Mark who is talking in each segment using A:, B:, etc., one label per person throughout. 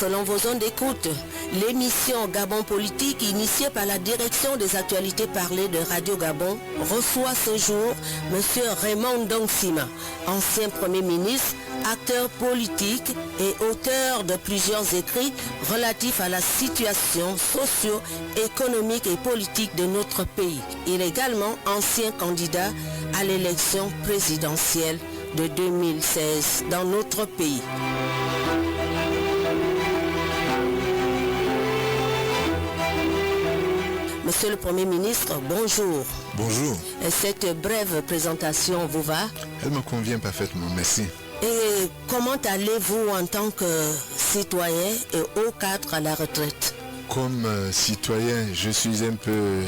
A: Selon vos zones d'écoute, l'émission Gabon Politique, initiée par la direction des actualités parlées de Radio Gabon, reçoit ce jour M. Raymond Ndongsima, ancien Premier ministre, acteur politique et auteur de plusieurs écrits relatifs à la situation socio-économique et politique de notre pays. Il est également ancien candidat à l'élection présidentielle de 2016 dans notre pays. Monsieur le Premier ministre, bonjour.
B: Bonjour.
A: Cette brève présentation vous va?
B: Elle me convient parfaitement, merci.
A: Et comment allez-vous en tant que citoyen et haut cadre à la retraite?
B: Comme citoyen, je suis un peu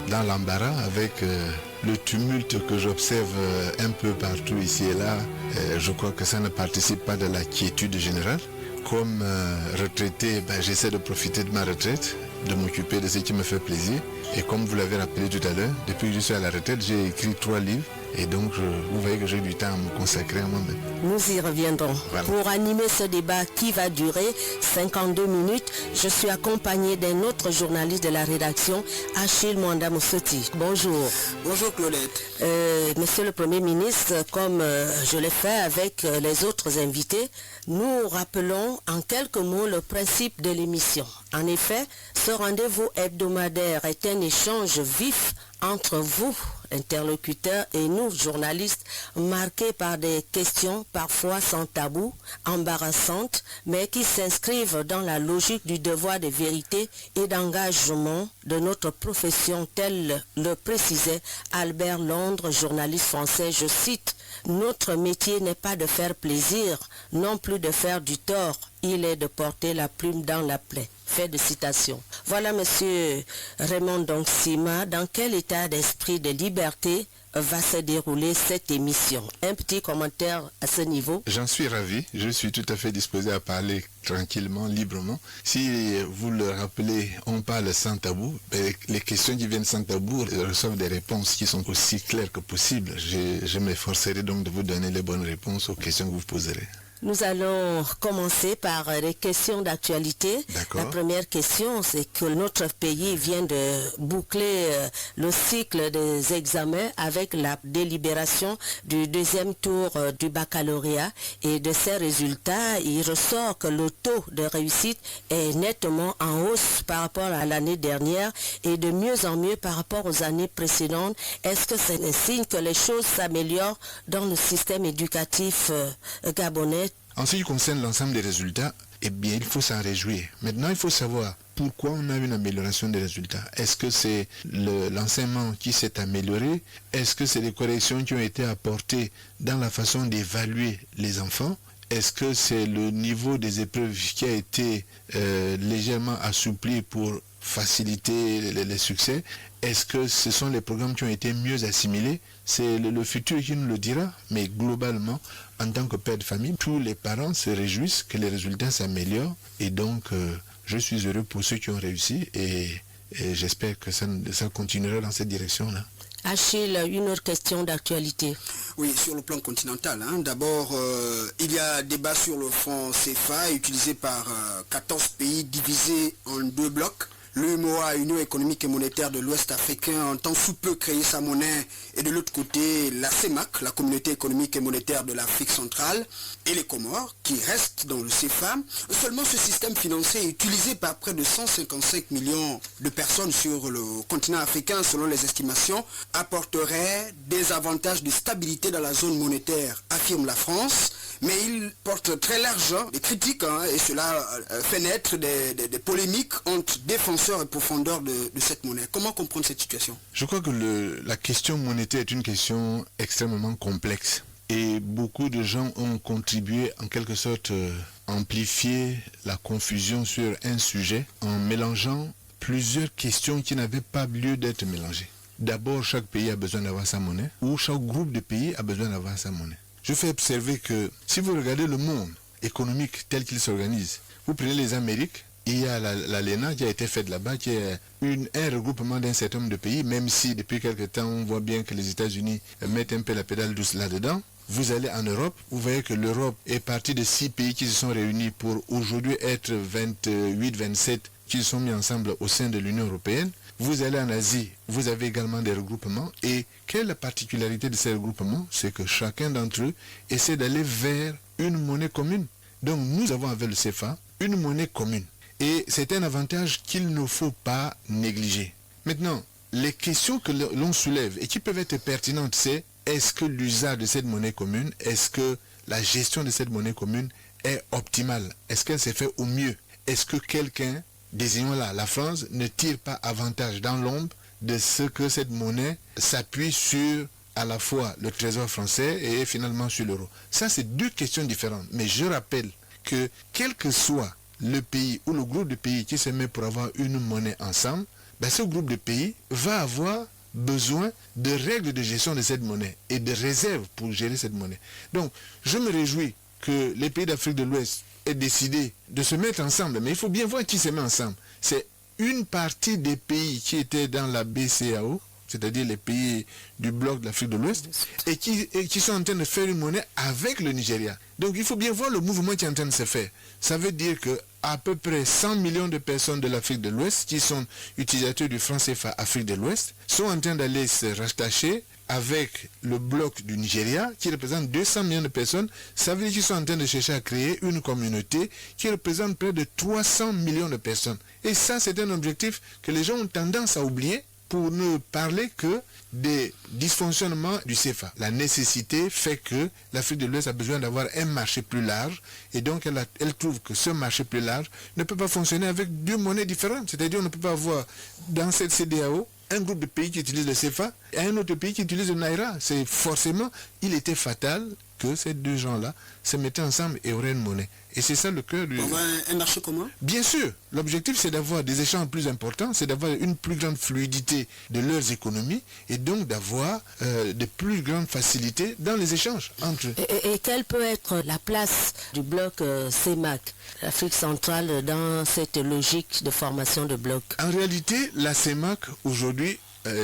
B: dans l'embarras avec le tumulte que j'observe un peu partout ici et là. Je crois que ça ne participe pas de la quiétude générale. Comme retraité, j'essaie de profiter de ma retraite, de m'occuper de ce qui me fait plaisir. Et comme vous l'avez rappelé tout à l'heure, depuis que je suis à la retraite, j'ai écrit 3 livres. Et donc, vous voyez que j'ai du temps à me consacrer à moi-même.
A: Nous y reviendrons. Voilà. Pour animer ce débat qui va durer 52 minutes, je suis accompagné d'un autre journaliste de la rédaction, Achille Mwanda Moussoti. Bonjour.
C: Bonjour Claudette.
A: Monsieur le Premier ministre, comme je l'ai fait avec les autres invités, nous rappelons en quelques mots le principe de l'émission. En effet, ce rendez-vous hebdomadaire est un échange vif entre vous, interlocuteurs, et nous, journalistes, marqués par des questions parfois sans tabou, embarrassantes, mais qui s'inscrivent dans la logique du devoir de vérité et d'engagement de notre profession, tel le précisait Albert Londres, journaliste français, je cite, « Notre métier n'est pas de faire plaisir, non plus de faire du tort, il est de porter la plume dans la plaie. » Fait de citation. Voilà, monsieur Raymond Ndongsima, dans quel état d'esprit de liberté va se dérouler cette émission? Un petit commentaire à ce niveau.
B: J'en suis ravi, je suis tout à fait disposé à parler tranquillement, librement. Si vous le rappelez, on parle sans tabou. Les questions qui viennent sans tabou reçoivent des réponses qui sont aussi claires que possible. Je m'efforcerai donc de vous donner les bonnes réponses aux questions que vous poserez.
A: Nous allons commencer par les questions d'actualité. La première question, c'est que notre pays vient de boucler le cycle des examens avec la délibération du deuxième tour du baccalauréat. Et de ces résultats, il ressort que le taux de réussite est nettement en hausse par rapport à l'année dernière et de mieux en mieux par rapport aux années précédentes. Est-ce que c'est un signe que les choses s'améliorent dans le système éducatif gabonais?
B: En ce qui concerne l'ensemble des résultats, eh bien, il faut s'en réjouir. Maintenant, il faut savoir pourquoi on a une amélioration des résultats. Est-ce que c'est l'enseignement qui s'est amélioré? Est-ce que c'est les corrections qui ont été apportées dans la façon d'évaluer les enfants? Est-ce que c'est le niveau des épreuves qui a été légèrement assoupli pour faciliter les succès? Est-ce que ce sont les programmes qui ont été mieux assimilés? C'est le futur qui nous le dira, mais globalement, en tant que père de famille, tous les parents se réjouissent que les résultats s'améliorent et donc je suis heureux pour ceux qui ont réussi et j'espère que ça continuera dans cette direction-là.
A: Achille, une autre question d'actualité.
C: Oui, sur le plan continental. D'abord, il y a débat sur le franc CFA utilisé par 14 pays divisés en 2 blocs. L'UEMOA, Union économique et monétaire de l'Ouest africain, entend sous peu créer sa monnaie, et de l'autre côté, la CEMAC, la communauté économique et monétaire de l'Afrique centrale, et les Comores, qui restent dans le CFA. Seulement, ce système financier est utilisé par près de 155 millions de personnes sur le continent africain, selon les estimations, apporterait des avantages de stabilité dans la zone monétaire, affirme la France. Mais il porte très large des critiques et cela fait naître des polémiques entre défenseurs et profondeurs de cette monnaie. Comment comprendre cette situation?
B: Je crois que la question monétaire est une question extrêmement complexe. Et beaucoup de gens ont contribué en quelque sorte à amplifier la confusion sur un sujet en mélangeant plusieurs questions qui n'avaient pas lieu d'être mélangées. D'abord, chaque pays a besoin d'avoir sa monnaie, ou chaque groupe de pays a besoin d'avoir sa monnaie. Je fais observer que si vous regardez le monde économique tel qu'il s'organise, vous prenez les Amériques, il y a l'ALENA qui a été faite là-bas, qui est un regroupement d'un certain nombre de pays, même si depuis quelque temps on voit bien que les États-Unis mettent un peu la pédale douce là-dedans. vous allez en Europe, vous voyez que l'Europe est partie de 6 pays qui se sont réunis pour aujourd'hui être 28, 27 qui se sont mis ensemble au sein de l'Union européenne. Vous allez en Asie, vous avez également des regroupements. Et quelle est la particularité de ces regroupements? C'est que chacun d'entre eux essaie d'aller vers une monnaie commune. Donc nous avons avec le CFA une monnaie commune. Et c'est un avantage qu'il ne faut pas négliger. Maintenant, les questions que l'on soulève et qui peuvent être pertinentes, c'est est-ce que l'usage de cette monnaie commune, est-ce que la gestion de cette monnaie commune est optimale? Est-ce qu'elle s'est faite au mieux? Est-ce que quelqu'un, désignons-la, la France, ne tire pas avantage dans l'ombre de ce que cette monnaie s'appuie sur à la fois le trésor français et finalement sur l'euro? Ça, c'est deux questions différentes. Mais je rappelle que quel que soit le pays ou le groupe de pays qui se met pour avoir une monnaie ensemble, ce groupe de pays va avoir besoin de règles de gestion de cette monnaie et de réserves pour gérer cette monnaie. Donc, je me réjouis que les pays d'Afrique de l'Ouest aient décidé de se mettre ensemble, mais il faut bien voir qui se met ensemble. C'est une partie des pays qui étaient dans la BCEAO, c'est-à-dire les pays du bloc de l'Afrique de l'Ouest, et qui sont en train de faire une monnaie avec le Nigeria. Donc il faut bien voir le mouvement qui est en train de se faire. Ça veut dire que à peu près 100 millions de personnes de l'Afrique de l'Ouest, qui sont utilisateurs du franc CFA Afrique de l'Ouest, sont en train d'aller se rattacher avec le bloc du Nigeria, qui représente 200 millions de personnes. Ça veut dire qu'ils sont en train de chercher à créer une communauté qui représente près de 300 millions de personnes. Et ça, c'est un objectif que les gens ont tendance à oublier, pour ne parler que des dysfonctionnements du CFA. La nécessité fait que l'Afrique de l'Ouest a besoin d'avoir un marché plus large, et donc elle trouve que ce marché plus large ne peut pas fonctionner avec deux monnaies différentes. C'est-à-dire on ne peut pas avoir dans cette CEDEAO un groupe de pays qui utilise le CFA et un autre pays qui utilise le Naira. C'est forcément, il était fatal que ces deux gens-là se mettaient ensemble et auraient une monnaie. Et c'est ça le cœur du...
C: On va un marché commun?
B: Bien sûr. L'objectif, c'est d'avoir des échanges plus importants, c'est d'avoir une plus grande fluidité de leurs économies et donc d'avoir de plus grandes facilités dans les échanges entre eux.
A: Et quelle peut être la place du bloc CEMAC, l'Afrique centrale, dans cette logique de formation de bloc?
B: En réalité, la CEMAC, aujourd'hui,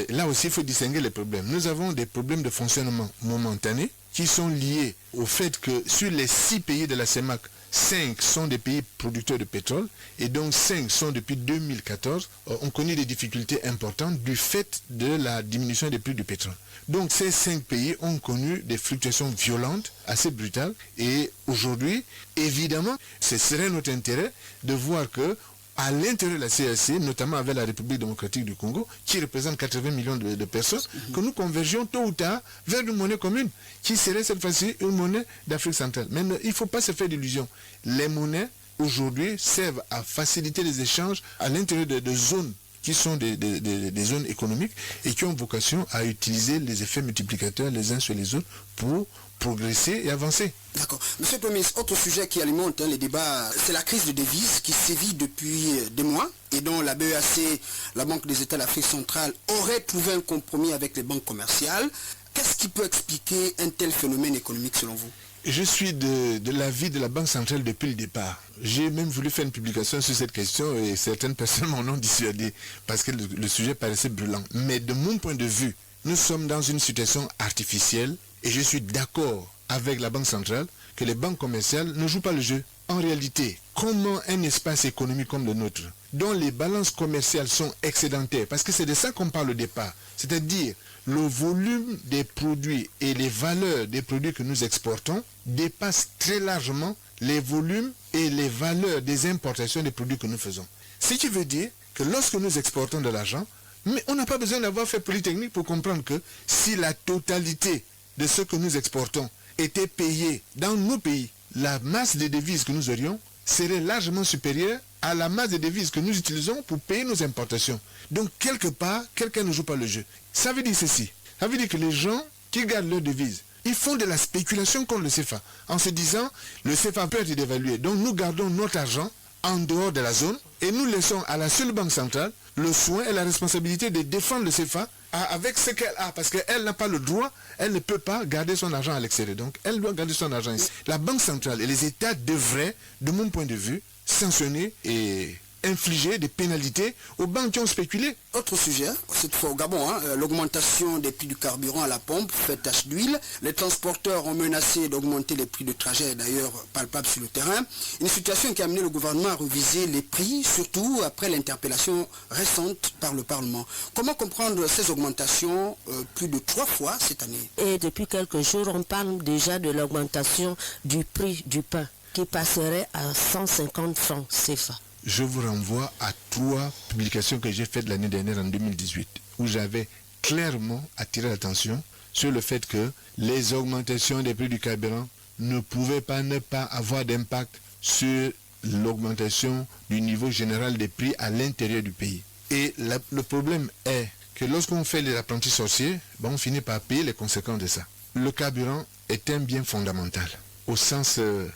B: là aussi, il faut distinguer les problèmes. Nous avons des problèmes de fonctionnement momentanés qui sont liés au fait que sur les 6 pays de la CEMAC, 5 sont des pays producteurs de pétrole et donc 5 sont depuis 2014 ont connu des difficultés importantes du fait de la diminution des prix du pétrole. Donc ces 5 pays ont connu des fluctuations violentes, assez brutales, et aujourd'hui, évidemment, ce serait notre intérêt de voir que à l'intérieur de la CAC, notamment avec la République démocratique du Congo, qui représente 80 millions de personnes, que nous convergions tôt ou tard vers une monnaie commune, qui serait cette fois-ci une monnaie d'Afrique centrale. Mais il ne faut pas se faire d'illusions. Les monnaies, aujourd'hui, servent à faciliter les échanges à l'intérieur de zones qui sont des zones économiques et qui ont vocation à utiliser les effets multiplicateurs les uns sur les autres pour progresser et avancer.
C: D'accord. Monsieur le Premier ministre, autre sujet qui alimente les débats, c'est la crise de devises qui sévit depuis des mois et dont la BEAC, la Banque des États de l'Afrique centrale, aurait trouvé un compromis avec les banques commerciales. Qu'est-ce qui peut expliquer un tel phénomène économique selon vous?
B: Je suis de l'avis de la Banque centrale depuis le départ. J'ai même voulu faire une publication sur cette question et certaines personnes m'en ont dissuadé parce que le sujet paraissait brûlant. Mais de mon point de vue, nous sommes dans une situation artificielle et je suis d'accord avec la Banque centrale que les banques commerciales ne jouent pas le jeu. En réalité, comment un espace économique comme le nôtre, dont les balances commerciales sont excédentaires, parce que c'est de ça qu'on parle au départ, c'est-à-dire le volume des produits et les valeurs des produits que nous exportons dépassent très largement les volumes et les valeurs des importations des produits que nous faisons. Ce qui veut dire que lorsque nous exportons de l'argent, mais on n'a pas besoin d'avoir fait Polytechnique pour comprendre que si la totalité de ce que nous exportons était payée dans nos pays, la masse de devises que nous aurions serait largement supérieure à la masse de devises que nous utilisons pour payer nos importations. Donc, quelque part, quelqu'un ne joue pas le jeu. Ça veut dire ceci. Ça veut dire que les gens qui gardent leurs devises, ils font de la spéculation contre le CFA, en se disant, le CFA peut être dévalué. Donc, nous gardons notre argent en dehors de la zone et nous laissons à la seule banque centrale le soin et la responsabilité de défendre le CFA avec ce qu'elle a, parce qu'elle n'a pas le droit, elle ne peut pas garder son argent à l'extérieur. Donc, elle doit garder son argent ici. La Banque centrale et les États devraient, de mon point de vue, sanctionner et infliger des pénalités aux banques qui ont spéculé.
C: Autre sujet, cette fois au Gabon, l'augmentation des prix du carburant à la pompe fait tache d'huile. Les transporteurs ont menacé d'augmenter les prix de trajet, d'ailleurs palpable sur le terrain. Une situation qui a amené le gouvernement à reviser les prix, surtout après l'interpellation récente par le Parlement. Comment comprendre ces augmentations plus de 3 fois cette année?
A: Et depuis quelques jours, on parle déjà de l'augmentation du prix du pain qui passerait à 150 francs CFA.
B: Je vous renvoie à 3 publications que j'ai faites l'année dernière en 2018, où j'avais clairement attiré l'attention sur le fait que les augmentations des prix du carburant ne pouvaient pas ne pas avoir d'impact sur l'augmentation du niveau général des prix à l'intérieur du pays. Et le problème est que lorsqu'on fait les apprentis sorciers, on finit par payer les conséquences de ça. Le carburant est un bien fondamental, au sens de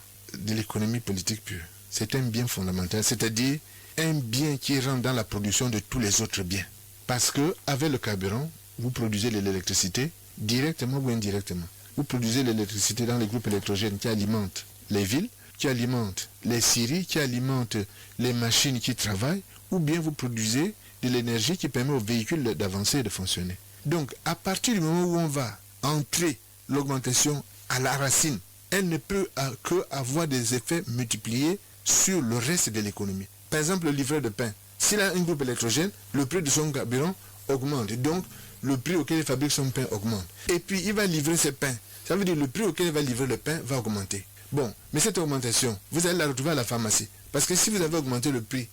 B: l'économie politique pure. C'est un bien fondamental, c'est-à-dire un bien qui rentre dans la production de tous les autres biens. Parce que avec le carburant, vous produisez de l'électricité, directement ou indirectement. Vous produisez de l'électricité dans les groupes électrogènes qui alimentent les villes, qui alimentent les scieries, qui alimentent les machines qui travaillent, ou bien vous produisez de l'énergie qui permet aux véhicules d'avancer et de fonctionner. Donc, à partir du moment où on va entrer l'augmentation à la racine, elle ne peut que avoir des effets multipliés sur le reste de l'économie. Par exemple, le livreur de pain, s'il a un groupe électrogène, le prix de son carburant augmente. Donc, le prix auquel il fabrique son pain augmente. Et puis, il va livrer ses pains. Ça veut dire que le prix auquel il va livrer le pain va augmenter. Bon, mais cette augmentation, vous allez la retrouver à la pharmacie. Parce que si vous avez augmenté le prix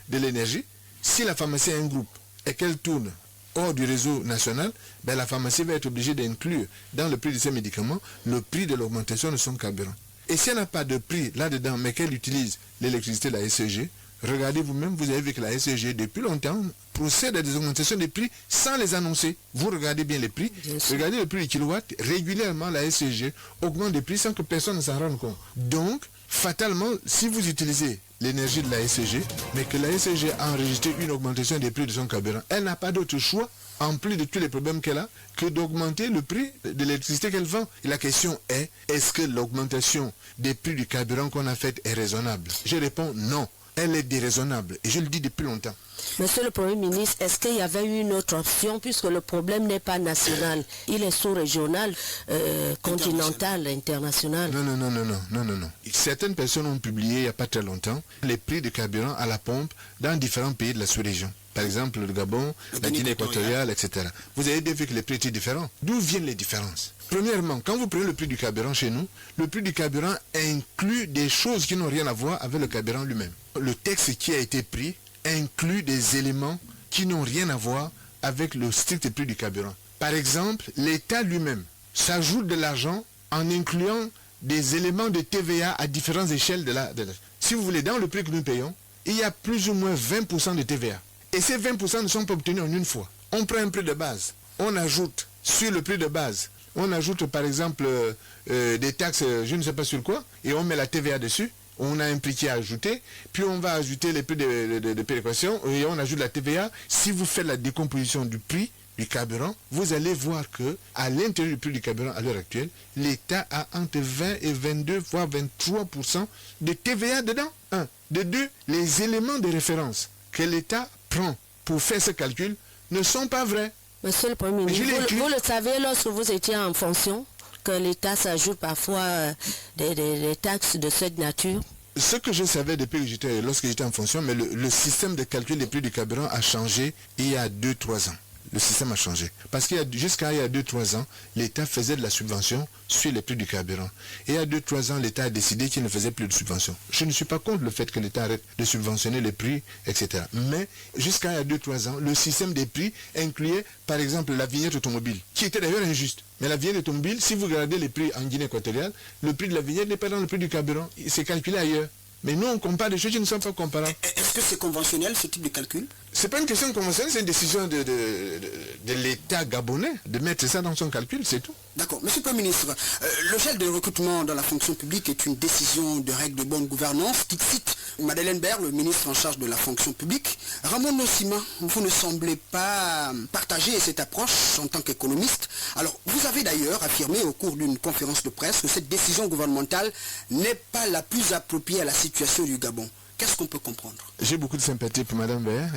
B: de l'énergie, si la pharmacie a un groupe et qu'elle tourne hors du réseau national, la pharmacie va être obligée d'inclure dans le prix de ses médicaments le prix de l'augmentation de son carburant. Et si elle n'a pas de prix là-dedans, mais qu'elle utilise l'électricité de la SCG, regardez vous-même, vous avez vu que la SCG, depuis longtemps, procède à des augmentations des prix sans les annoncer. Vous regardez bien les prix, regardez le prix du kilowatt, régulièrement la SCG augmente des prix sans que personne ne s'en rende compte. Donc, fatalement, si vous utilisez l'énergie de la SCG, mais que la SCG a enregistré une augmentation des prix de son carburant, elle n'a pas d'autre choix, en plus de tous les problèmes qu'elle a, que d'augmenter le prix de l'électricité qu'elle vend. Et la question est, est-ce que l'augmentation des prix du carburant qu'on a faite est raisonnable? Je réponds non. Elle est déraisonnable, et je le dis depuis longtemps.
A: Monsieur le Premier ministre, est-ce qu'il y avait une autre option, puisque le problème n'est pas national, il est sous-régional, continental, international?
B: Non. Certaines personnes ont publié il n'y a pas très longtemps les prix de carburant à la pompe dans différents pays de la sous-région. Par exemple, le Gabon, la Guinée équatoriale, etc. Vous avez vu que les prix étaient différents. D'où viennent les différences? Premièrement, quand vous prenez le prix du carburant chez nous, le prix du carburant inclut des choses qui n'ont rien à voir avec le carburant lui-même. Le texte qui a été pris inclut des éléments qui n'ont rien à voir avec le strict prix du carburant. Par exemple, l'État lui-même s'ajoute de l'argent en incluant des éléments de TVA à différentes échelles de la... Si vous voulez, dans le prix que nous payons, il y a plus ou moins 20% de TVA. Et ces 20% ne sont pas obtenus en une fois. On prend un prix de base, on ajoute sur le prix de base, on ajoute par exemple des taxes, je ne sais pas sur quoi, et on met la TVA dessus. On a un prix qui est ajouté, puis on va ajouter les prix de péréquation et on ajoute la TVA. Si vous faites la décomposition du prix du carburant, vous allez voir que à l'intérieur du prix du carburant à l'heure actuelle, l'État a entre 20 et 22 voire 23% de TVA dedans. De deux, les éléments de référence que l'État prend pour faire ce calcul ne sont pas vrais.
A: Monsieur le Premier ministre, vous le savez lorsque vous étiez en fonction, que l'État s'ajoute parfois des taxes de cette nature?
B: Ce que je savais depuis que lorsque j'étais en fonction, mais le système de calcul des prix du carburant a changé il y a 2-3 ans. Le système a changé. Parce jusqu'à il y a 2-3 ans, l'État faisait de la subvention sur les prix du carburant. Et il y a 2-3 ans, l'État a décidé qu'il ne faisait plus de subvention. Je ne suis pas contre le fait que l'État arrête de subventionner les prix, etc. Mais jusqu'à il y a 2-3 ans, le système des prix incluait, par exemple, la vignette automobile, qui était d'ailleurs injuste. Mais la vignette automobile, si vous regardez les prix en Guinée équatoriale, le prix de la vignette n'est pas dans le prix du carburant. C'est calculé ailleurs. Mais nous, on compare des choses qui ne sont pas comparables.
C: Est-ce que c'est conventionnel, ce type de calcul?
B: C'est pas une question conventionnelle, c'est une décision de l'État gabonais de mettre ça dans son calcul, c'est tout.
C: D'accord. Monsieur le Premier ministre, le gel de recrutement dans la fonction publique est une décision de règle de bonne gouvernance qui cite Madeleine Baird, le ministre en charge de la fonction publique. Ramon Nosima, vous ne semblez pas partager cette approche en tant qu'économiste. Alors, vous avez d'ailleurs affirmé au cours d'une conférence de presse que cette décision gouvernementale n'est pas la plus appropriée à la situation du Gabon. qu'est-ce qu'on peut comprendre?
B: J'ai beaucoup de sympathie pour Mme Baer,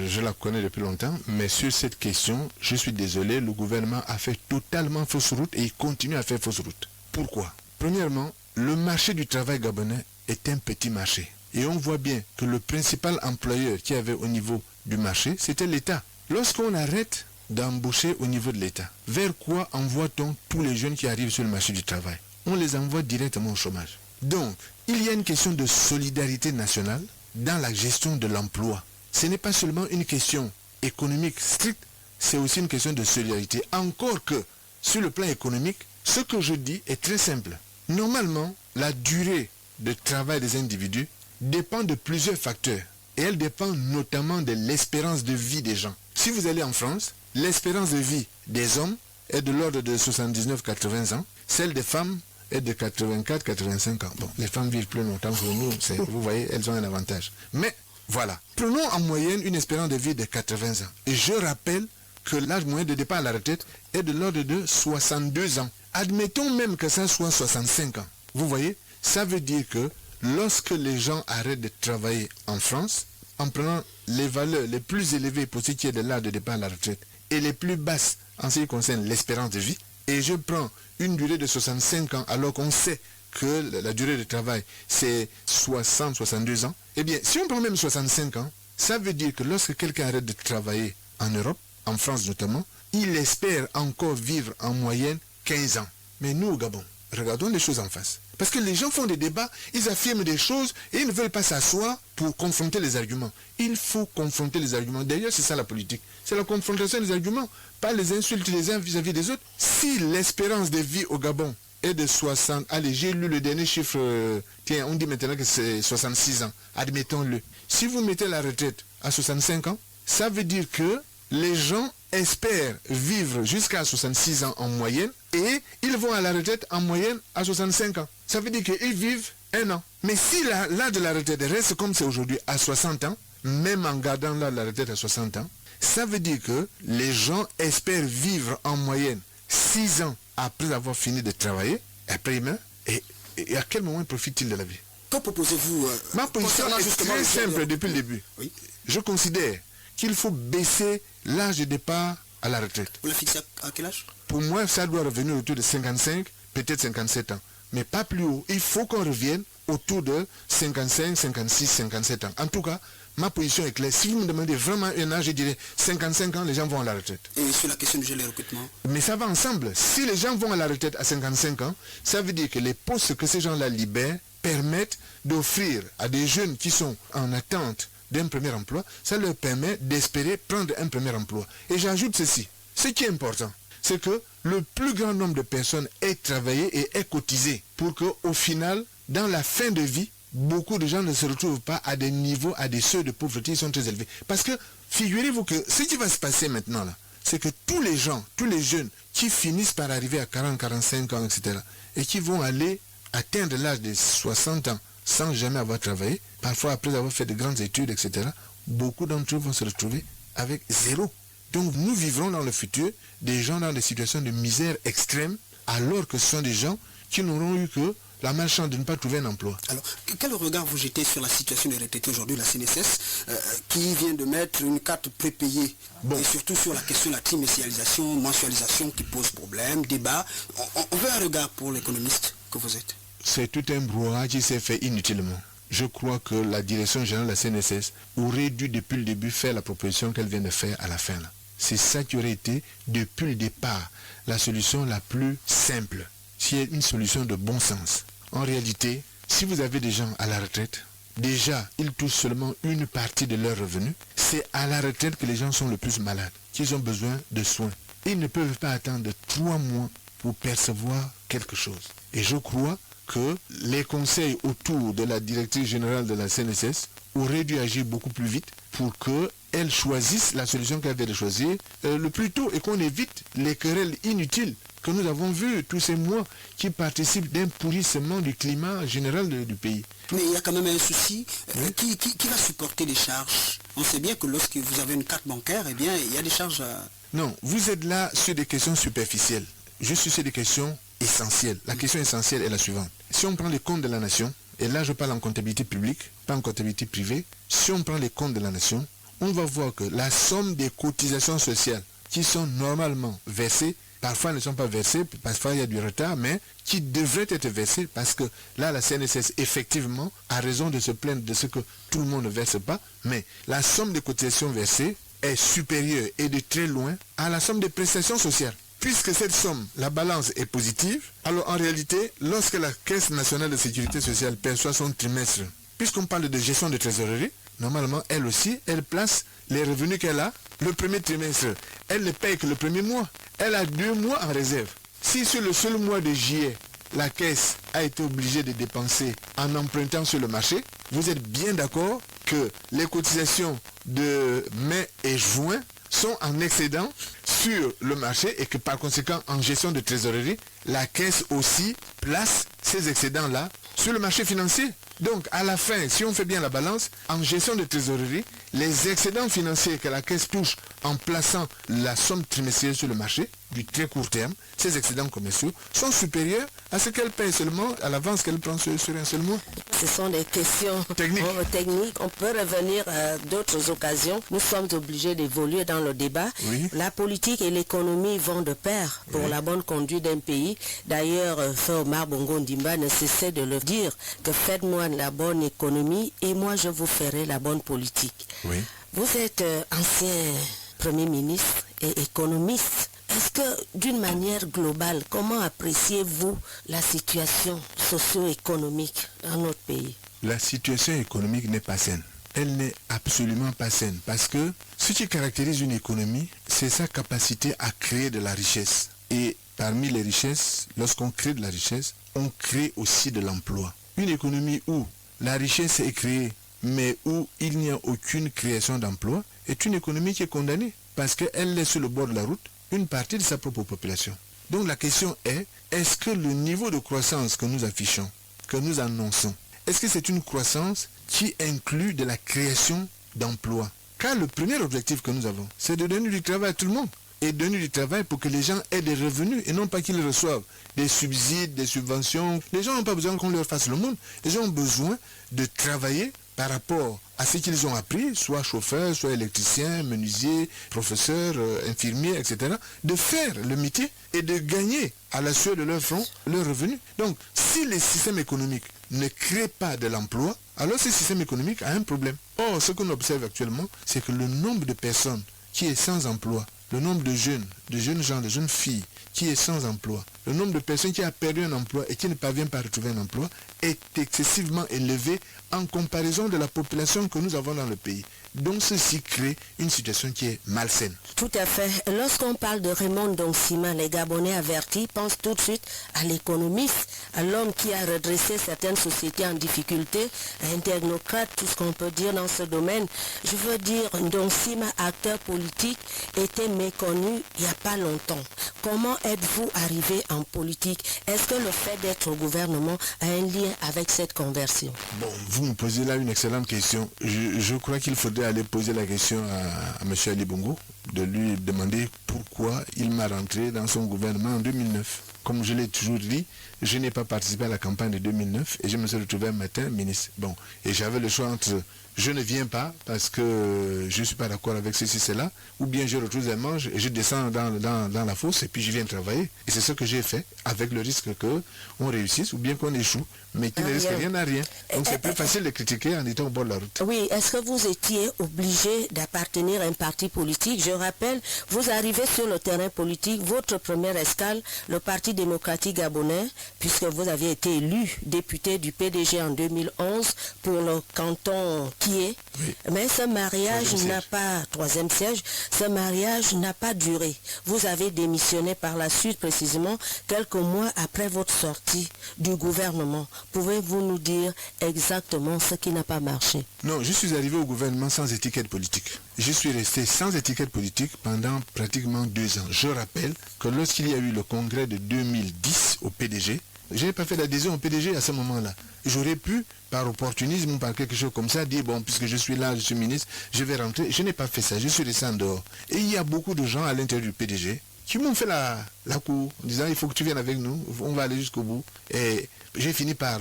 B: je la connais depuis longtemps, mais sur cette question, je suis désolé, le gouvernement a fait totalement fausse route et il continue à faire fausse route. Pourquoi? Premièrement, le marché du travail gabonais est un petit marché. Et on voit bien que le principal employeur qu'il y avait au niveau du marché, c'était l'État. Lorsqu'on arrête d'embaucher au niveau de l'État, vers quoi envoie-t-on tous les jeunes qui arrivent sur le marché du travail? On les envoie directement au chômage. Donc, il y a une question de solidarité nationale dans la gestion de l'emploi. Ce n'est pas seulement une question économique stricte, c'est aussi une question de solidarité. Encore que, sur le plan économique, ce que je dis est très simple. Normalement, la durée de travail des individus dépend de plusieurs facteurs. Et elle dépend notamment de l'espérance de vie des gens. Si vous allez en France, l'espérance de vie des hommes est de l'ordre de 79-80 ans. Celle des femmes est de 84-85 ans. Bon, les femmes vivent plus longtemps que nous. Vous voyez, elles ont un avantage. Mais voilà. Prenons en moyenne une espérance de vie de 80 ans. Et je rappelle que l'âge moyen de départ à la retraite est de l'ordre de 62 ans. Admettons même que ça soit 65 ans. Vous voyez, ça veut dire que lorsque les gens arrêtent de travailler en France, en prenant les valeurs les plus élevées pour ce qui est de l'âge de départ à la retraite et les plus basses en ce qui concerne l'espérance de vie, et je prends une durée de 65 ans alors qu'on sait que la durée de travail c'est 60-62 ans, eh bien si on prend même 65 ans, ça veut dire que lorsque quelqu'un arrête de travailler en Europe, en France notamment, il espère encore vivre en moyenne 15 ans. Mais nous au Gabon, regardons les choses en face. Parce que les gens font des débats, ils affirment des choses et ils ne veulent pas s'asseoir pour confronter les arguments. Il faut confronter les arguments. D'ailleurs, c'est ça la politique. C'est la confrontation des arguments, pas les insultes les uns vis-à-vis des autres. Si l'espérance de vie au Gabon est de 60... Allez, j'ai lu le dernier chiffre. Tiens, on dit maintenant que c'est 66 ans. Admettons-le. Si vous mettez la retraite à 65 ans, ça veut dire que les gens espèrent vivre jusqu'à 66 ans en moyenne et ils vont à la retraite en moyenne à 65 ans. Ça veut dire qu'ils vivent un an. Mais si l'âge de la retraite reste comme c'est aujourd'hui à 60 ans, même en gardant l'âge de la retraite à 60 ans, ça veut dire que les gens espèrent vivre en moyenne 6 ans après avoir fini de travailler, après ils meurent, et à quel moment profitent-ils de la vie?
C: Que proposez-vous
B: Ma position est très simple depuis le début.
C: Oui.
B: Je considère qu'il faut baisser l'âge de départ à la retraite.
C: Vous la fixez à quel âge?
B: Pour moi, ça doit revenir autour de 55, peut-être 57 ans. Mais pas plus haut. Il faut qu'on revienne autour de 55, 56, 57 ans. En tout cas, ma position est claire. Si vous me demandez vraiment un âge, je dirais 55 ans, les gens vont à la retraite.
C: Et sur la question du gel et recrutement?
B: Mais ça va ensemble. Si les gens vont à la retraite à 55 ans, ça veut dire que les postes que ces gens-là libèrent permettent d'offrir à des jeunes qui sont en attente d'un premier emploi, ça leur permet d'espérer prendre un premier emploi. Et j'ajoute ceci, ce qui est important, c'est que le plus grand nombre de personnes aient travaillé et aient cotisé pour qu'au final, dans la fin de vie, beaucoup de gens ne se retrouvent pas à des niveaux, à des seuils de pauvreté qui sont très élevés. Parce que, figurez-vous que ce qui va se passer maintenant là, c'est que tous les gens, tous les jeunes qui finissent par arriver à 40, 45 ans, etc., et qui vont aller atteindre l'âge de 60 ans sans jamais avoir travaillé, parfois après avoir fait de grandes études, etc., beaucoup d'entre eux vont se retrouver avec zéro. Donc nous vivrons dans le futur des gens dans des situations de misère extrême, alors que ce sont des gens qui n'auront eu que la malchance de ne pas trouver un emploi.
C: Alors, quel regard vous jetez sur la situation des retraités aujourd'hui, la CNSS, qui vient de mettre une carte prépayée, et surtout sur la question de la trimestrialisation, mensualisation qui pose problème, débat. On veut un regard pour l'économiste que vous êtes.
B: C'est tout un brouhaha qui s'est fait inutilement. Je crois que la direction générale de la CNSS aurait dû depuis le début faire la proposition qu'elle vient de faire à la fin. Là. C'est ça qui aurait été depuis le départ la solution la plus simple, qui est une solution de bon sens. En réalité, si vous avez des gens à la retraite, déjà ils touchent seulement une partie de leurs revenus. C'est à la retraite que les gens sont le plus malades, qu'ils ont besoin de soins. Ils ne peuvent pas attendre 3 mois pour percevoir quelque chose. Et je crois que les conseils autour de la directrice générale de la CNSS auraient dû agir beaucoup plus vite pour qu'elle choisisse la solution qu'elle vient de choisir le plus tôt et qu'on évite les querelles inutiles que nous avons vues tous ces mois qui participent d'un pourrissement du climat général du pays.
C: Mais il y a quand même un souci. Qui va supporter les charges? On sait bien que lorsque vous avez une carte bancaire, eh bien, il y a des charges à...
B: Non, vous êtes là sur des questions superficielles. Je suis sur des questions essentielles. La question essentielle est la suivante. Si on prend les comptes de la nation, et là je parle en comptabilité publique, pas en comptabilité privée, si on prend les comptes de la nation, on va voir que la somme des cotisations sociales qui sont normalement versées, parfois ne sont pas versées, parfois il y a du retard, mais qui devraient être versées parce que là, la CNSS, effectivement, a raison de se plaindre de ce que tout le monde ne verse pas, mais la somme des cotisations versées est supérieure et de très loin à la somme des prestations sociales. Puisque cette somme, la balance est positive, alors en réalité, lorsque la Caisse nationale de sécurité sociale perçoit son trimestre, puisqu'on parle de gestion de trésorerie, normalement, elle aussi, elle place les revenus qu'elle a le premier trimestre. Elle ne paye que le premier mois. Elle a 2 mois en réserve. Si sur le seul mois de juillet, la caisse a été obligée de dépenser en empruntant sur le marché, vous êtes bien d'accord que les cotisations de mai et juin sont en excédent sur le marché et que par conséquent, en gestion de trésorerie, la caisse aussi place ces excédents-là sur le marché financier. Donc, à la fin, si on fait bien la balance, en gestion de trésorerie, les excédents financiers que la caisse touche en plaçant la somme trimestrielle sur le marché, du très court terme, ces excédents commerciaux, sont supérieurs à ce qu'elle paye seulement à l'avance qu'elle prend sur un seul mois.
A: Ce sont des questions techniques. On peut revenir à d'autres occasions. Nous sommes obligés d'évoluer dans le débat.
B: Oui.
A: La politique et l'économie vont de pair pour la bonne conduite d'un pays. D'ailleurs, Frère Omar Bongo Ndimba ne cessait de le dire que faites-moi la bonne économie et moi je vous ferai la bonne politique.
B: Oui.
A: Vous êtes ancien Premier ministre et économiste. Est-ce que d'une manière globale, comment appréciez-vous la situation socio-économique dans notre pays?
B: La situation économique n'est pas saine. Elle n'est absolument pas saine parce que ce qui caractérise une économie, c'est sa capacité à créer de la richesse. Et parmi les richesses, lorsqu'on crée de la richesse, on crée aussi de l'emploi. Une économie où la richesse est créée, mais où il n'y a aucune création d'emploi, est une économie qui est condamnée parce qu'elle laisse sur le bord de la route une partie de sa propre population. Donc la question est-ce que le niveau de croissance que nous affichons, que nous annonçons, est-ce que c'est une croissance qui inclut de la création d'emplois? Car le premier objectif que nous avons, c'est de donner du travail à tout le monde. Et donner du travail pour que les gens aient des revenus et non pas qu'ils reçoivent des subsides, des subventions. Les gens n'ont pas besoin qu'on leur fasse le monde. Les gens ont besoin de travailler par rapport à ce qu'ils ont appris, soit chauffeur, soit électricien, menuisier, professeur, infirmier, etc., de faire le métier et de gagner à la sueur de leur front leurs revenus. Donc, si les systèmes économiques ne créent pas de l'emploi, alors ce système économique a un problème. Or, ce qu'on observe actuellement, c'est que le nombre de personnes qui est sans emploi, le nombre de jeunes gens, de jeunes filles qui est sans emploi, le nombre de personnes qui a perdu un emploi et qui ne parvient pas à retrouver un emploi est excessivement élevé en comparaison de la population que nous avons dans le pays. Donc ceci crée une situation qui est malsaine.
A: Tout à fait. Lorsqu'on parle de Raymond Dongsima, les Gabonais avertis pensent tout de suite à l'économiste, à l'homme qui a redressé certaines sociétés en difficulté, à un technocrate, tout ce qu'on peut dire dans ce domaine. Je veux dire, Dongsima, acteur politique, était méconnu il n'y a pas longtemps. Comment êtes-vous arrivé en politique? Est-ce que le fait d'être au gouvernement a un lien avec cette conversion?
B: Bon, vous me posez là une excellente question. Je crois qu'il faudrait aller poser la question à M. Ali Bongo, de lui demander pourquoi il m'a rentré dans son gouvernement en 2009. Comme je l'ai toujours dit, je n'ai pas participé à la campagne de 2009 et je me suis retrouvé un matin ministre. Bon, et j'avais le choix entre je ne viens pas parce que je ne suis pas d'accord avec ceci, cela, ou bien je retrouve un manche et je descends dans la fosse et puis je viens travailler. Et c'est ce que j'ai fait, avec le risque qu'on réussisse ou bien qu'on échoue, mais qui ne risque rien à rien. Donc c'est plus facile de critiquer en étant au bord de la route.
A: Oui, est-ce que vous étiez obligé d'appartenir à un parti politique? Je rappelle, vous arrivez sur le terrain politique, votre première escale, le Parti démocratique gabonais, puisque vous aviez été élu député du PDG en 2011 pour le canton qui est. Oui. Mais ce mariage n'a pas, troisième siège, ce mariage n'a pas duré. Vous avez démissionné par la suite, précisément, quelques mois après votre sortie du gouvernement. Pouvez-vous nous dire exactement ce qui n'a pas marché?
B: Non, je suis arrivé au gouvernement sans étiquette politique. Je suis resté sans étiquette politique pendant pratiquement 2 ans. Je rappelle que lorsqu'il y a eu le congrès de 2010 au PDG, je n'ai pas fait d'adhésion au PDG à ce moment-là. J'aurais pu, par opportunisme ou par quelque chose comme ça, dire, bon, puisque je suis là, je suis ministre, je vais rentrer. Je n'ai pas fait ça, je suis resté en dehors. Et il y a beaucoup de gens à l'intérieur du PDG qui m'ont fait la cour, en disant, il faut que tu viennes avec nous, on va aller jusqu'au bout. Et j'ai fini par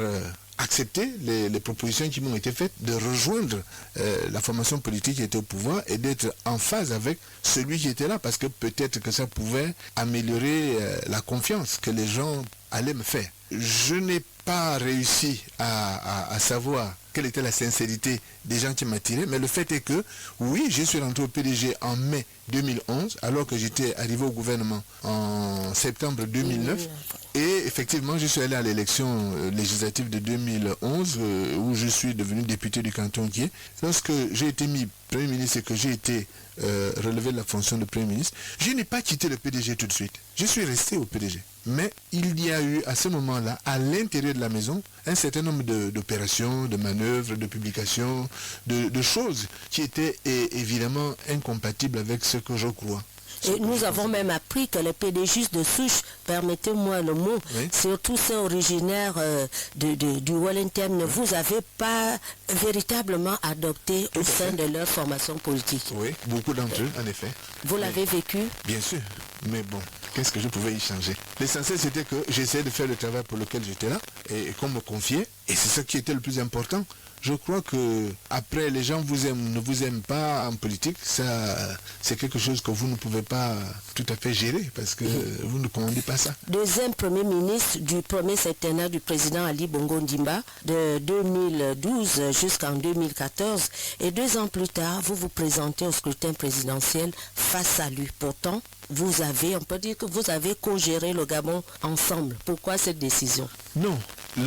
B: accepté les propositions qui m'ont été faites de rejoindre la formation politique qui était au pouvoir et d'être en phase avec celui qui était là, parce que peut-être que ça pouvait améliorer la confiance que les gens allaient me faire. Je n'ai pas réussi à savoir quelle était la sincérité des gens qui m'attiraient, mais le fait est que, oui, je suis rentré au PDG en mai 2011, alors que j'étais arrivé au gouvernement en septembre 2009, et effectivement, je suis allé à l'élection législative de 2011, où je suis devenu député du canton qui est. Lorsque j'ai été mis Premier ministre et que j'ai été relevé de la fonction de Premier ministre, je n'ai pas quitté le PDG tout de suite. Je suis resté au PDG. Mais il y a eu à ce moment-là, à l'intérieur de la maison, un certain nombre d'opérations, de manœuvres, de publications, de choses qui étaient évidemment incompatibles avec ce que je crois.
A: Et nous avons même appris que les PDG de souche, permettez-moi le mot, oui, surtout ceux originaires du Wellington, ne vous avez pas véritablement adopté au sein de leur formation politique.
B: Oui, beaucoup d'entre eux, en effet.
A: Vous l'avez vécu?
B: Bien sûr, mais bon, qu'est-ce que je pouvais y changer? L'essentiel, c'était que j'essayais de faire le travail pour lequel j'étais là et qu'on me confiait, et c'est ça qui était le plus important. Je crois que après les gens vous aiment, ne vous aiment pas en politique, ça c'est quelque chose que vous ne pouvez pas tout à fait gérer parce que vous ne commandez pas ça.
A: Deuxième Premier ministre du premier septennat du président Ali Bongo Ndimba de 2012 jusqu'en 2014 et 2 ans plus tard, vous vous présentez au scrutin présidentiel face à lui. Pourtant, vous avez, on peut dire que vous avez co-géré le Gabon ensemble. Pourquoi cette décision?
B: Non,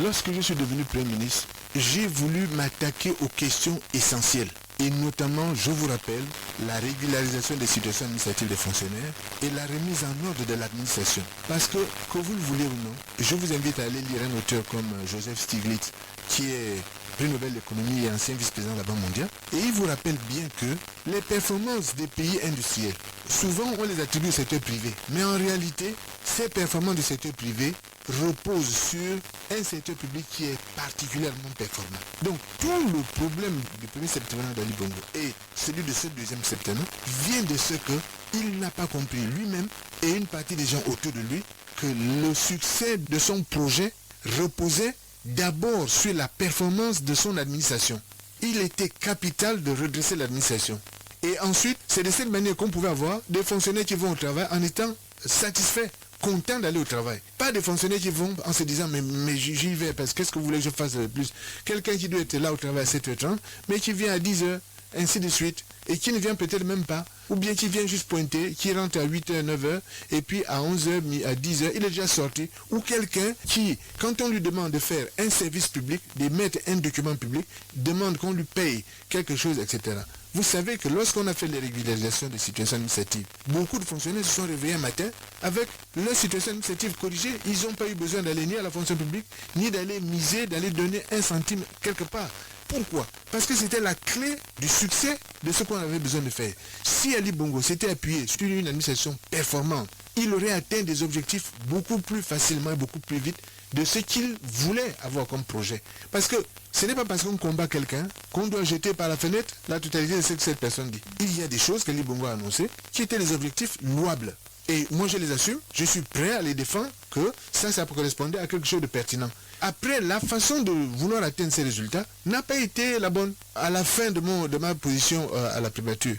B: lorsque je suis devenu Premier ministre, j'ai voulu m'attaquer aux questions essentielles. Et notamment, je vous rappelle, la régularisation des situations administratives des fonctionnaires et la remise en ordre de l'administration. Parce que vous le voulez ou non, je vous invite à aller lire un auteur comme Joseph Stiglitz, qui est prix Nobel d'économie et ancien vice-président de la Banque mondiale. Et il vous rappelle bien que les performances des pays industriels, souvent on les attribue au secteur privé. Mais en réalité, ces performances du secteur privé repose sur un secteur public qui est particulièrement performant. Donc tout le problème du premier septennat d'Ali Bongo et celui de ce deuxième septennat vient de ce qu'il n'a pas compris lui-même et une partie des gens autour de lui que le succès de son projet reposait d'abord sur la performance de son administration. Il était capital de redresser l'administration. Et ensuite, c'est de cette manière qu'on pouvait avoir des fonctionnaires qui vont au travail en étant satisfaits, contents d'aller au travail. Pas des fonctionnaires qui vont en se disant mais j'y vais parce que qu'est-ce que vous voulez que je fasse de plus? Quelqu'un qui doit être là au travail à 7h30, mais qui vient à 10h, ainsi de suite, et qui ne vient peut-être même pas, ou bien qui vient juste pointer, qui rentre à 8h, 9h, et puis à 11h, à 10h, il est déjà sorti, ou quelqu'un qui, quand on lui demande de faire un service public, de mettre un document public, demande qu'on lui paye quelque chose, etc. Vous savez que lorsqu'on a fait les régularisations des situations administratives, beaucoup de fonctionnaires se sont réveillés un matin avec leur situation administrative corrigée. Ils n'ont pas eu besoin d'aller ni à la fonction publique, ni d'aller miser, d'aller donner 1 centime quelque part. Pourquoi? Parce que c'était la clé du succès de ce qu'on avait besoin de faire. Si Ali Bongo s'était appuyé sur une administration performante, il aurait atteint des objectifs beaucoup plus facilement et beaucoup plus vite de ce qu'il voulait avoir comme projet. Parce que ce n'est pas parce qu'on combat quelqu'un qu'on doit jeter par la fenêtre la totalité de ce que cette personne dit. Il y a des choses qu'Ali Bongo a annoncées qui étaient des objectifs louables. Et moi je les assume, je suis prêt à les défendre, que ça correspondait à quelque chose de pertinent. Après, la façon de vouloir atteindre ces résultats n'a pas été la bonne. À la fin de ma position à la primature,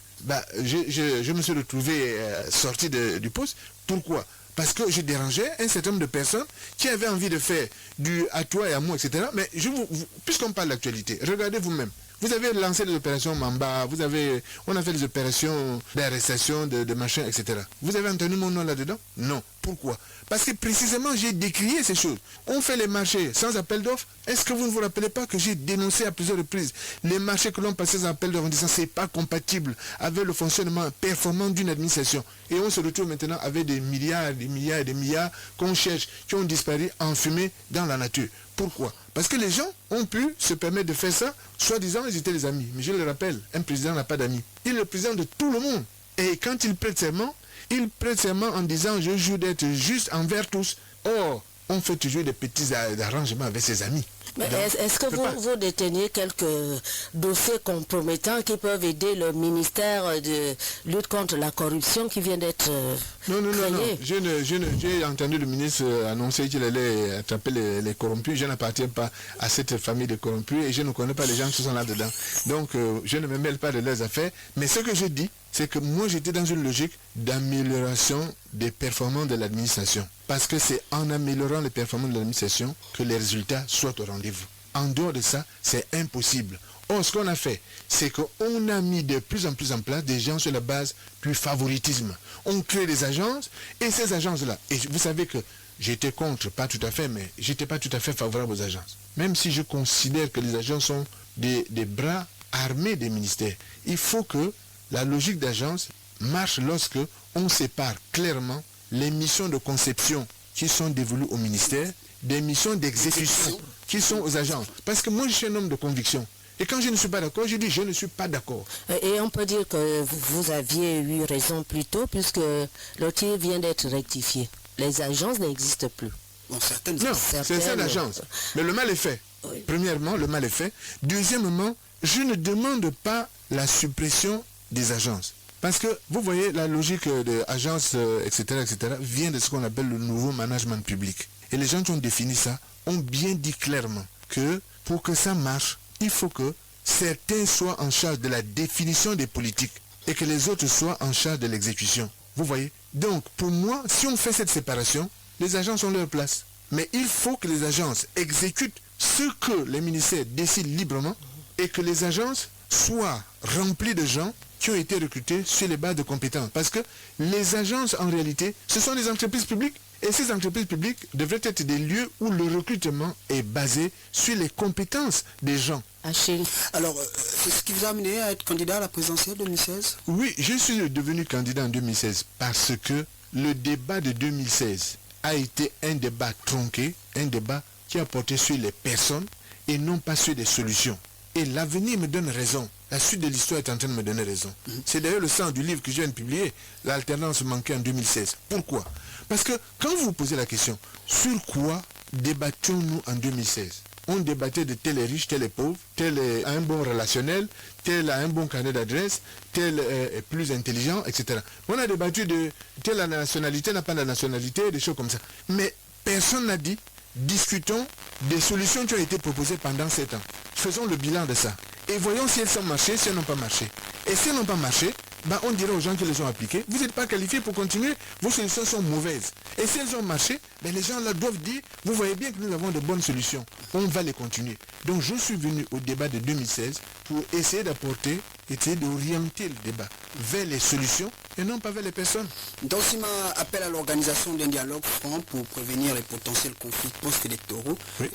B: je me suis retrouvé sorti du poste. Pourquoi? Parce que je dérangeais un certain nombre de personnes qui avaient envie de faire du à toi et à moi, etc. Mais puisqu'on parle d'actualité, regardez vous-même. Vous avez lancé des opérations Mamba, on a fait des opérations d'arrestation, de machin, etc. Vous avez entendu mon nom là-dedans? Non. Pourquoi? Parce que précisément j'ai décrié ces choses. On fait les marchés sans appel d'offres. Est-ce que vous ne vous rappelez pas que j'ai dénoncé à plusieurs reprises les marchés que l'on passait sans appel d'offres en disant que ce n'est pas compatible avec le fonctionnement performant d'une administration. Et on se retrouve maintenant avec des milliards et des milliards qu'on cherche, qui ont disparu enfumés dans la nature. Pourquoi? Parce que les gens ont pu se permettre de faire ça, soi-disant ils étaient des amis. Mais je le rappelle, un président n'a pas d'amis. Il est le président de tout le monde. Et quand il prête serment en disant je jure d'être juste envers tous. Or, on fait toujours des petits arrangements avec ses amis.
A: Mais est-ce que vous détenez quelques dossiers compromettants qui peuvent aider le ministère de lutte contre la corruption qui vient d'être
B: Non.
A: créé?
B: J'ai entendu le ministre annoncer qu'il allait attraper les corrompus. Je n'appartiens pas à cette famille de corrompus et je ne connais pas les gens qui sont là-dedans. Donc, je ne me mêle pas de leurs affaires. Mais ce que je dis, c'est que moi, j'étais dans une logique d'amélioration des performances de l'administration. Parce que c'est en améliorant les performances de l'administration que les résultats soient au rendez-vous. En dehors de ça, c'est impossible. Or, ce qu'on a fait, c'est qu'on a mis de plus en plus en place des gens sur la base du favoritisme. On crée des agences, et ces agences-là, et vous savez que j'étais contre, pas tout à fait, mais j'étais pas tout à fait favorable aux agences. Même si je considère que les agences sont des bras armés des ministères, il faut que la logique d'agence marche lorsque on sépare clairement les missions de conception qui sont dévolues au ministère des missions d'exécution qui sont aux agences. Parce que moi, je suis un homme de conviction. Et quand je ne suis pas d'accord, je dis je ne suis pas d'accord.
A: Et on peut dire que vous aviez eu raison plus tôt puisque le tir vient d'être rectifié. Les agences n'existent plus.
C: Bon, certaines.
B: Non, c'est ça l'agence. Mais le mal est fait. Oui. Premièrement, le mal est fait. Deuxièmement, je ne demande pas la suppression des agences. Parce que, vous voyez, la logique de agences, etc., vient de ce qu'on appelle le nouveau management public. Et les gens qui ont défini ça ont bien dit clairement que pour que ça marche, il faut que certains soient en charge de la définition des politiques et que les autres soient en charge de l'exécution. Vous voyez? Donc, pour moi, si on fait cette séparation, les agences ont leur place. Mais il faut que les agences exécutent ce que les ministères décident librement et que les agences soient remplies de gens qui ont été recrutés sur les bases de compétences. Parce que les agences, en réalité, ce sont des entreprises publiques. Et ces entreprises publiques devraient être des lieux où le recrutement est basé sur les compétences des gens.
A: Achille.
C: Alors, c'est ce qui vous a amené à être candidat à la présidentielle 2016?
B: Oui, je suis devenu candidat en 2016 parce que le débat de 2016 a été un débat tronqué, un débat qui a porté sur les personnes et non pas sur des solutions. Et l'avenir me donne raison. La suite de l'histoire est en train de me donner raison. C'est d'ailleurs le sens du livre que je viens de publier, l'alternance manquée en 2016. Pourquoi? Parce que quand vous vous posez la question, sur quoi débattions-nous en 2016? On débattait de tel est riche, tel est pauvre, tel a un bon relationnel, tel a un bon carnet d'adresse, tel est plus intelligent, etc. On a débattu de telle a la nationalité, n'a pas la nationalité, des choses comme ça. Mais personne n'a dit, discutons des solutions qui ont été proposées pendant 7 ans. Faisons le bilan de ça. Et voyons si elles ont marché, si elles n'ont pas marché. Et si elles n'ont pas marché, on dirait aux gens qui les ont appliquées, vous n'êtes pas qualifiés pour continuer, vos solutions sont mauvaises. Et si elles ont marché, les gens là doivent dire, vous voyez bien que nous avons de bonnes solutions, on va les continuer. Donc je suis venu au débat de 2016 pour essayer d'orienter le débat vers les solutions et non pas vers les personnes.
C: Donsima appelle à l'organisation d'un dialogue franc pour prévenir les potentiels conflits post-électoraux.
B: Oui.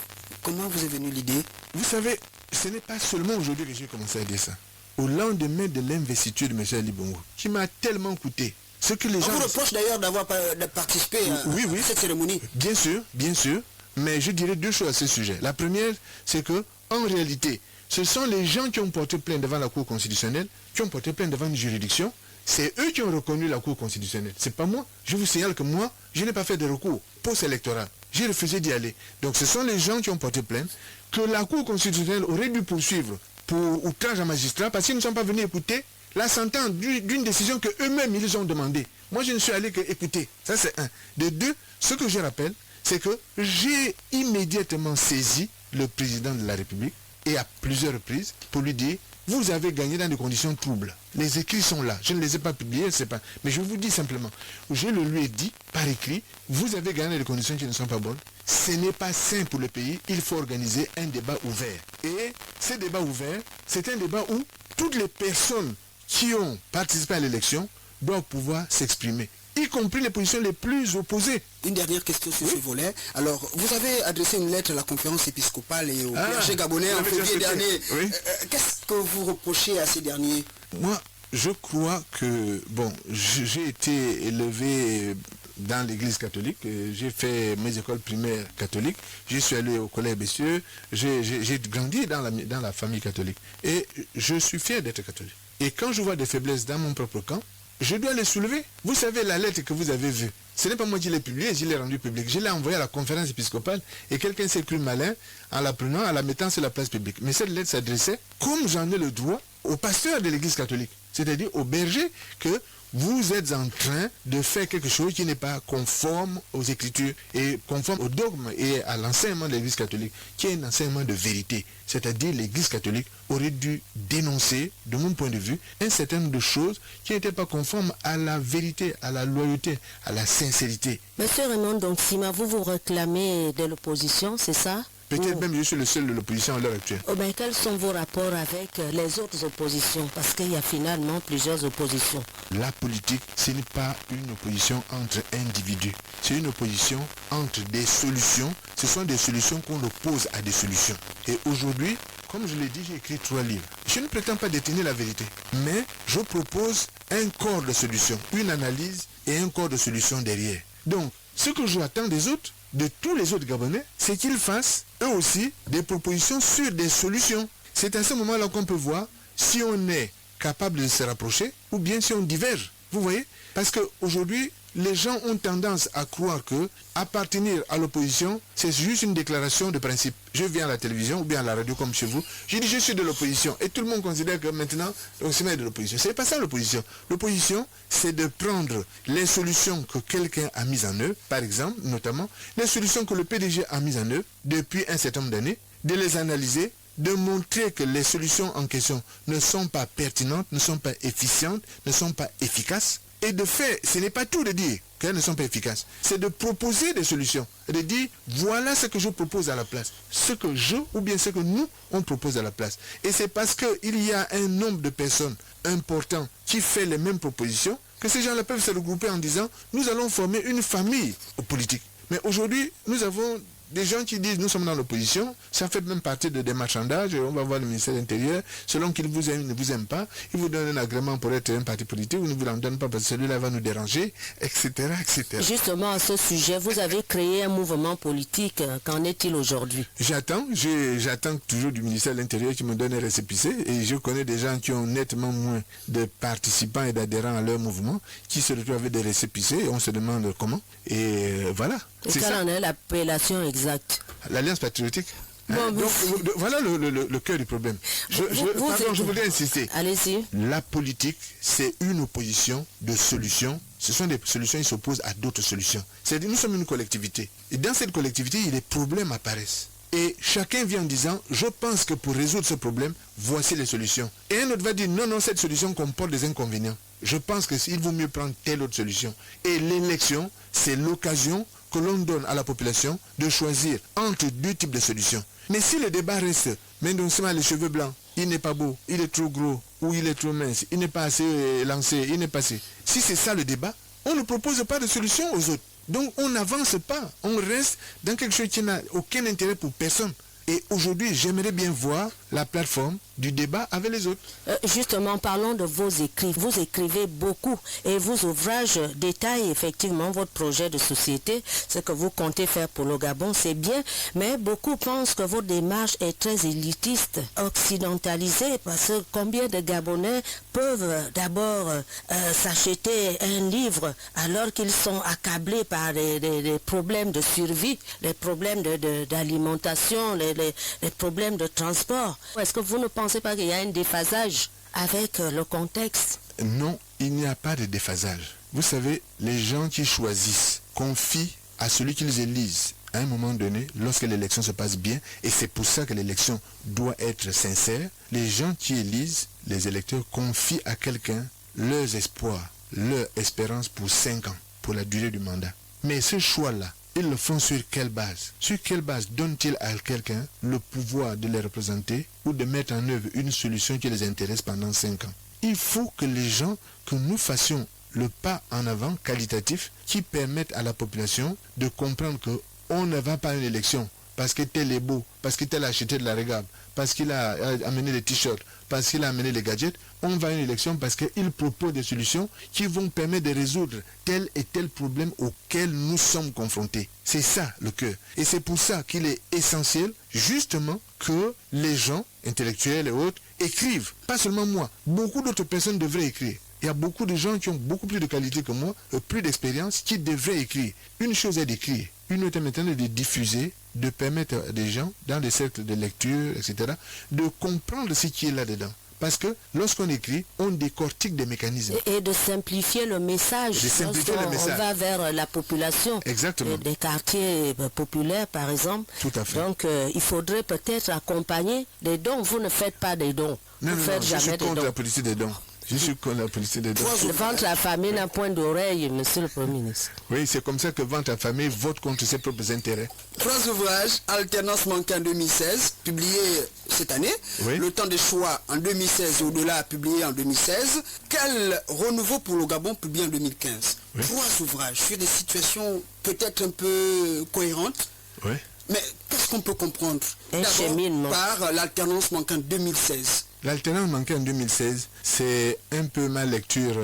C: Comment vous est venue l'idée?
B: Vous savez, ce n'est pas seulement aujourd'hui que j'ai commencé à dire ça. Au lendemain de l'investiture de M. Ali Bongo, qui m'a tellement coûté. Ce que les gens...
C: On vous reproche d'ailleurs d'avoir participé à cette cérémonie.
B: Bien sûr, mais je dirais 2 choses à ce sujet. La première, c'est que, en réalité, ce sont les gens qui ont porté plainte devant la Cour constitutionnelle, qui ont porté plainte devant une juridiction. C'est eux qui ont reconnu la Cour constitutionnelle. C'est pas moi. Je vous signale que moi, je n'ai pas fait de recours post-électoral. J'ai refusé d'y aller. Donc ce sont les gens qui ont porté plainte que la Cour constitutionnelle aurait dû poursuivre pour outrage à magistrat parce qu'ils ne sont pas venus écouter la sentence d'une décision que eux-mêmes ils ont demandé. Moi je ne suis allé que écouter. Ça c'est un. De 2, ce que je rappelle, c'est que j'ai immédiatement saisi le président de la République et à plusieurs reprises pour lui dire vous avez gagné dans des conditions troubles. Les écrits sont là. Je ne les ai pas publiés, c'est pas. Mais je vous dis simplement, je le lui ai dit par écrit, vous avez gagné dans des conditions qui ne sont pas bonnes. Ce n'est pas sain pour le pays. Il faut organiser un débat ouvert. Et ce débat ouvert, c'est un débat où toutes les personnes qui ont participé à l'élection doivent pouvoir s'exprimer, y compris les positions les plus opposées.
C: Une dernière question sur ce volet. Alors, vous avez adressé une lettre à la conférence épiscopale et au clergé gabonais en février dernier.
B: Oui.
C: Qu'est-ce que vous reprochez à ces derniers?
B: Moi, je crois que, j'ai été élevé dans l'église catholique, j'ai fait mes écoles primaires catholiques, je suis allé au collège Bessieux, j'ai grandi dans la famille catholique. Et je suis fier d'être catholique. Et quand je vois des faiblesses dans mon propre camp, je dois les soulever. Vous savez, la lettre que vous avez vue, ce n'est pas moi qui l'ai publiée, je l'ai rendue publique. Je l'ai envoyée à la conférence épiscopale et quelqu'un s'est cru malin en la prenant, en la mettant sur la place publique. Mais cette lettre s'adressait, comme j'en ai le droit, au pasteur de l'Église catholique, c'est-à-dire au berger, que vous êtes en train de faire quelque chose qui n'est pas conforme aux Écritures et conforme au dogme et à l'enseignement de l'Église catholique, qui est un enseignement de vérité. C'est-à-dire l'Église catholique aurait dû dénoncer, de mon point de vue, un certain nombre de choses qui n'étaient pas conformes à la vérité, à la loyauté, à la sincérité.
A: Monsieur Raymond Dongsima, vous vous réclamez de l'opposition, c'est ça?
B: Peut-être même je suis le seul de l'opposition à l'heure actuelle.
A: Oh ben, quels sont vos rapports avec les autres oppositions? Parce qu'il y a finalement plusieurs oppositions.
B: La politique, ce n'est pas une opposition entre individus. C'est une opposition entre des solutions. Ce sont des solutions qu'on oppose à des solutions. Et aujourd'hui, comme je l'ai dit, j'ai écrit 3 livres. Je ne prétends pas détenir la vérité, mais je propose un corps de solutions, une analyse et un corps de solutions derrière. Donc, ce que j'attends des autres, de tous les autres Gabonais, c'est qu'ils fassent, eux aussi, des propositions sur des solutions. C'est à ce moment-là qu'on peut voir si on est capable de se rapprocher ou bien si on diverge. Vous voyez? Parce qu'aujourd'hui, les gens ont tendance à croire que appartenir à l'opposition, c'est juste une déclaration de principe. Je viens à la télévision ou bien à la radio comme chez vous, je dis je suis de l'opposition et tout le monde considère que maintenant, on se met de l'opposition. C'est pas ça l'opposition. L'opposition, c'est de prendre les solutions que quelqu'un a mises en œuvre, par exemple, notamment, les solutions que le PDG a mises en œuvre depuis un certain nombre d'années, de les analyser, de montrer que les solutions en question ne sont pas pertinentes, ne sont pas efficientes, ne sont pas efficaces. Et de fait, ce n'est pas tout de dire qu'elles ne sont pas efficaces. C'est de proposer des solutions. Et de dire, voilà ce que je propose à la place. Ce que je, ou bien ce que nous, on propose à la place. Et c'est parce qu'il y a un nombre de personnes importants qui fait les mêmes propositions que ces gens-là peuvent se regrouper en disant, nous allons former une famille politique. Mais aujourd'hui, nous avons des gens qui disent nous sommes dans l'opposition, ça fait même partie des marchandages, on va voir le ministère de l'Intérieur, selon qu'il vous aime ou ne vous aime pas, il vous donne un agrément pour être un parti politique, ou ne vous l'en donne pas parce que celui-là va nous déranger, etc., etc.
A: Justement, à ce sujet, vous avez créé un mouvement politique, qu'en est-il aujourd'hui?
B: J'attends toujours du ministère de l'Intérieur qui me donne un récépissé, et je connais des gens qui ont nettement moins de participants et d'adhérents à leur mouvement, qui se retrouvent avec des récépissés, et on se demande comment, et voilà.
A: Et quelle en est l'appellation exacte?
B: L'Alliance patriotique.
A: Bon,
B: donc voilà le cœur du problème. Je voudrais insister.
A: Allez-y.
B: La politique, c'est une opposition de solutions. Ce sont des solutions qui s'opposent à d'autres solutions. C'est-à-dire, nous sommes une collectivité. Et dans cette collectivité, des problèmes apparaissent. Et chacun vient en disant, je pense que pour résoudre ce problème, voici les solutions. Et un autre va dire, non, cette solution comporte des inconvénients. Je pense qu'il vaut mieux prendre telle autre solution. Et l'élection, c'est l'occasion que l'on donne à la population de choisir entre 2 types de solutions. Mais si le débat reste, mais donc c'est les cheveux blancs, il n'est pas beau, il est trop gros, ou il est trop mince, il n'est pas assez lancé, il n'est pas assez. Si c'est ça le débat, on ne propose pas de solution aux autres. Donc on n'avance pas, on reste dans quelque chose qui n'a aucun intérêt pour personne. Et aujourd'hui, j'aimerais bien voir la plateforme du débat avec les autres.
A: Justement, parlons de vos écrits. Vous écrivez beaucoup et vos ouvrages détaillent effectivement votre projet de société, ce que vous comptez faire pour le Gabon, c'est bien, mais beaucoup pensent que votre démarche est très élitiste, occidentalisée, parce que combien de Gabonais peuvent d'abord s'acheter un livre alors qu'ils sont accablés par des problèmes de survie, les problèmes d'alimentation, les problèmes de transport. Est-ce que vous ne pensez pas qu'il y a un déphasage avec le contexte?
B: Non, il n'y a pas de déphasage. Vous savez, les gens qui choisissent confient à celui qu'ils élisent à un moment donné, lorsque l'élection se passe bien, et c'est pour ça que l'élection doit être sincère, les gens qui élisent, les électeurs, confient à quelqu'un leurs espoirs, leur espérance pour 5 ans, pour la durée du mandat. Mais ce choix-là, ils le font sur quelle base? Sur quelle base donnent-ils à quelqu'un le pouvoir de les représenter ou de mettre en œuvre une solution qui les intéresse pendant 5 ans? Il faut que les gens, que nous fassions le pas en avant qualitatif qui permette à la population de comprendre qu'on ne va pas à une élection parce que tel est beau, parce que tel a acheté de la régabe, parce qu'il a amené des t-shirts, parce qu'il a amené les gadgets. On va à une élection parce qu'il propose des solutions qui vont permettre de résoudre tel et tel problème auquel nous sommes confrontés. C'est ça le cœur. Et c'est pour ça qu'il est essentiel, justement, que les gens, intellectuels et autres, écrivent. Pas seulement moi. Beaucoup d'autres personnes devraient écrire. Il y a beaucoup de gens qui ont beaucoup plus de qualité que moi, plus d'expérience, qui devraient écrire. Une chose est d'écrire, une autre est maintenant de diffuser, de permettre à des gens, dans des cercles de lecture, etc., de comprendre ce qui est là-dedans. Parce que lorsqu'on écrit, on décortique des mécanismes.
A: Et de simplifier le message.
B: De simplifier le message.
A: On va vers la population.
B: Exactement.
A: Des quartiers populaires, par exemple.
B: Tout à fait.
A: Donc, il faudrait peut-être accompagner des dons. Vous ne faites pas des dons.
B: Non,
A: vous faites
B: je
A: jamais
B: suis
A: des
B: contre
A: dons.
B: la politique des dons. Je suis contre la politique des dons.
A: Le ventre affamé n'a point d'oreille, monsieur le Premier ministre.
B: Oui, c'est comme ça que ventre affamé vote contre ses propres intérêts.
C: 3 ouvrages, Alternance manquée en 2016, publié cette année.
B: Oui.
C: Le temps des choix en 2016 et au-delà, publié en 2016. Quel renouveau pour le Gabon, publié en 2015.
B: Oui.
C: 3 ouvrages sur des situations peut-être un peu cohérentes.
B: Oui.
C: Mais qu'est-ce qu'on peut comprendre
A: Un cheminement.
C: par l'alternance manquée en 2016?
B: L'alternance manquée en 2016, c'est un peu ma lecture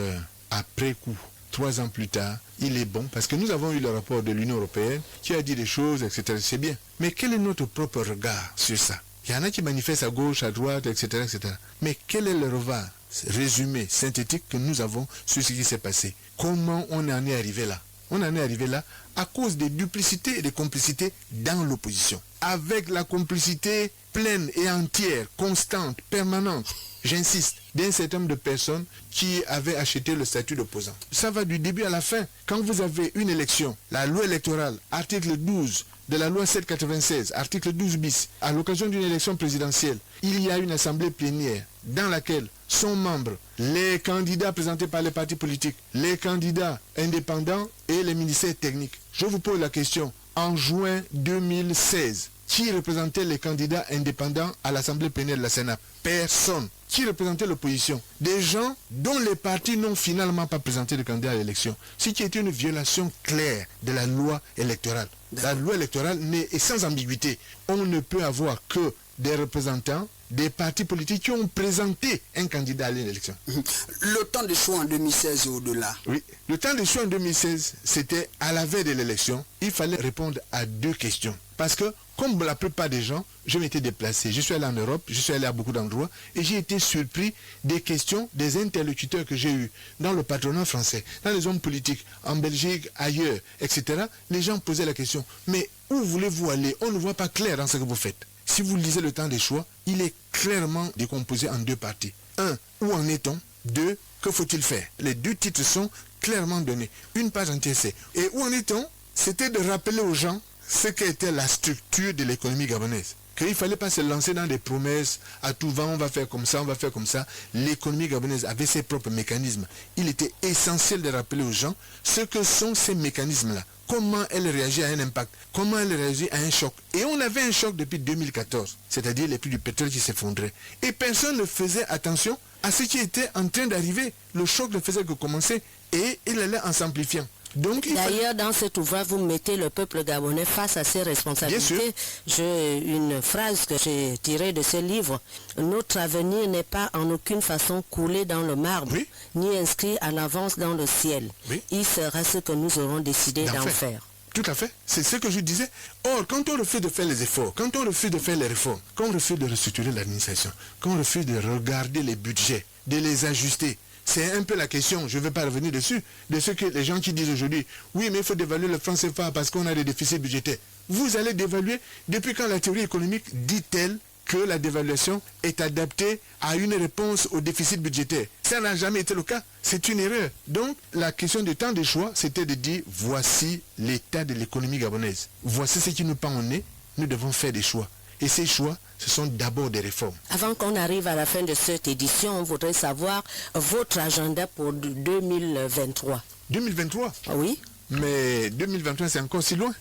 B: après coup. 3 ans plus tard, il est bon parce que nous avons eu le rapport de l'Union européenne qui a dit des choses, etc. C'est bien. Mais quel est notre propre regard sur ça? Il y en a qui manifestent à gauche, à droite, etc., etc. Mais quel est le regard résumé, synthétique que nous avons sur ce qui s'est passé? Comment on en est arrivé là? On en est arrivé là à cause des duplicités et des complicités dans l'opposition. Avec la complicité pleine et entière, constante, permanente, j'insiste, d'un certain nombre de personnes qui avaient acheté le statut d'opposant. Ça va du début à la fin. Quand vous avez une élection, la loi électorale, article 12 de la loi 796, article 12 bis, à l'occasion d'une élection présidentielle, il y a une assemblée plénière dans laquelle sont membres les candidats présentés par les partis politiques, les candidats indépendants et les ministères techniques. Je vous pose la question, en juin 2016, qui représentait les candidats indépendants à l'Assemblée plénière de la Sénat? Personne. Qui représentait l'opposition? Des gens dont les partis n'ont finalement pas présenté de candidat à l'élection. Ce qui était une violation claire de la loi électorale. La loi électorale est sans ambiguïté. On ne peut avoir que des représentants des partis politiques qui ont présenté un candidat à l'élection.
C: Le temps de choix en 2016 et au-delà.
B: Oui. Le temps de choix en 2016, c'était à la veille de l'élection. Il fallait répondre à 2 questions. Parce que, comme la plupart des gens, je m'étais déplacé. Je suis allé en Europe, je suis allé à beaucoup d'endroits et j'ai été surpris des questions des interlocuteurs que j'ai eus dans le patronat français, dans les hommes politiques, en Belgique, ailleurs, etc. Les gens posaient la question, mais où voulez-vous aller? On ne voit pas clair dans ce que vous faites. Si vous lisez le temps des choix, il est clairement décomposé en 2 parties. 1. Où en est-on? 2. Que faut-il faire? Les 2 titres sont clairement donnés. Une page entière, c'est. Et où en est-on? C'était de rappeler aux gens ce qu'était la structure de l'économie gabonaise. Qu'il ne fallait pas se lancer dans des promesses, à tout vent, on va faire comme ça, on va faire comme ça. L'économie gabonaise avait ses propres mécanismes. Il était essentiel de rappeler aux gens ce que sont ces mécanismes-là. Comment elle réagit à un impact, comment elle réagit à un choc. Et on avait un choc depuis 2014, c'est-à-dire les prix du pétrole qui s'effondraient. Et personne ne faisait attention à ce qui était en train d'arriver. Le choc ne faisait que commencer et il allait en s'amplifiant.
A: D'ailleurs, dans cet ouvrage, vous mettez le peuple gabonais face à ses responsabilités. J'ai une phrase que j'ai tirée de ce livre. Notre avenir n'est pas en aucune façon coulé dans le marbre,
B: oui,
A: ni inscrit à l'avance dans le ciel.
B: Oui.
A: Il sera ce que nous aurons décidé d'en faire.
B: Tout à fait. C'est ce que je disais. Or, quand on refuse de faire les efforts, quand on refuse de faire les réformes, quand on refuse de restructurer l'administration, quand on refuse de regarder les budgets, de les ajuster, c'est un peu la question, je ne vais pas revenir dessus, de ce que les gens qui disent aujourd'hui, oui, mais il faut dévaluer le franc CFA parce qu'on a des déficits budgétaires. Vous allez dévaluer depuis quand la théorie économique dit-elle que la dévaluation est adaptée à une réponse au déficit budgétaire? Ça n'a jamais été le cas. C'est une erreur. Donc, la question du temps de choix, c'était de dire, voici l'état de l'économie gabonaise. Voici ce qui nous pend au nez. Nous devons faire des choix. Et ces choix, ce sont d'abord des réformes.
A: Avant qu'on arrive à la fin de cette édition, on voudrait savoir votre agenda pour 2023.
B: 2023?
A: Oui.
B: Mais 2023, c'est encore si loin.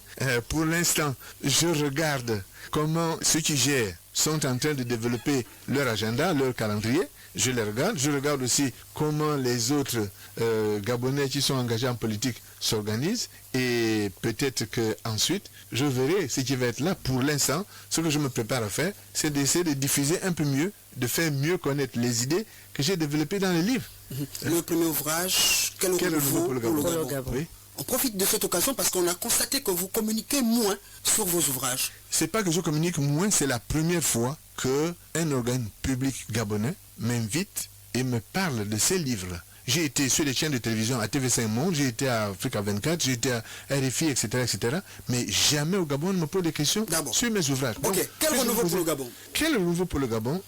B: Pour l'instant, je regarde comment ceux qui gèrent sont en train de développer leur agenda, leur calendrier. Je les regarde. Je regarde aussi comment les autres Gabonais qui sont engagés en politique s'organisent. Et peut-être qu'ensuite, je verrai ce qui va être là. Pour l'instant, ce que je me prépare à faire, c'est d'essayer de diffuser un peu mieux, de faire mieux connaître les idées que j'ai développées dans les livres.
C: Le premier ouvrage, quel renouveau pour le Gabon?
B: Oui.
C: On profite de cette occasion parce qu'on a constaté que vous communiquez moins sur vos ouvrages.
B: C'est pas que je communique moins, c'est la première fois qu'un organe public gabonais m'invite et me parle de ces livres-là. J'ai été sur les chaînes de télévision à TV5 Monde, j'ai été à Africa 24, j'ai été à RFI, etc., etc. Mais jamais au Gabon, on ne me pose des questions sur mes ouvrages.
C: Ok, quel renouveau pour le Gabon?
B: Quel renouveau pour le Gabon?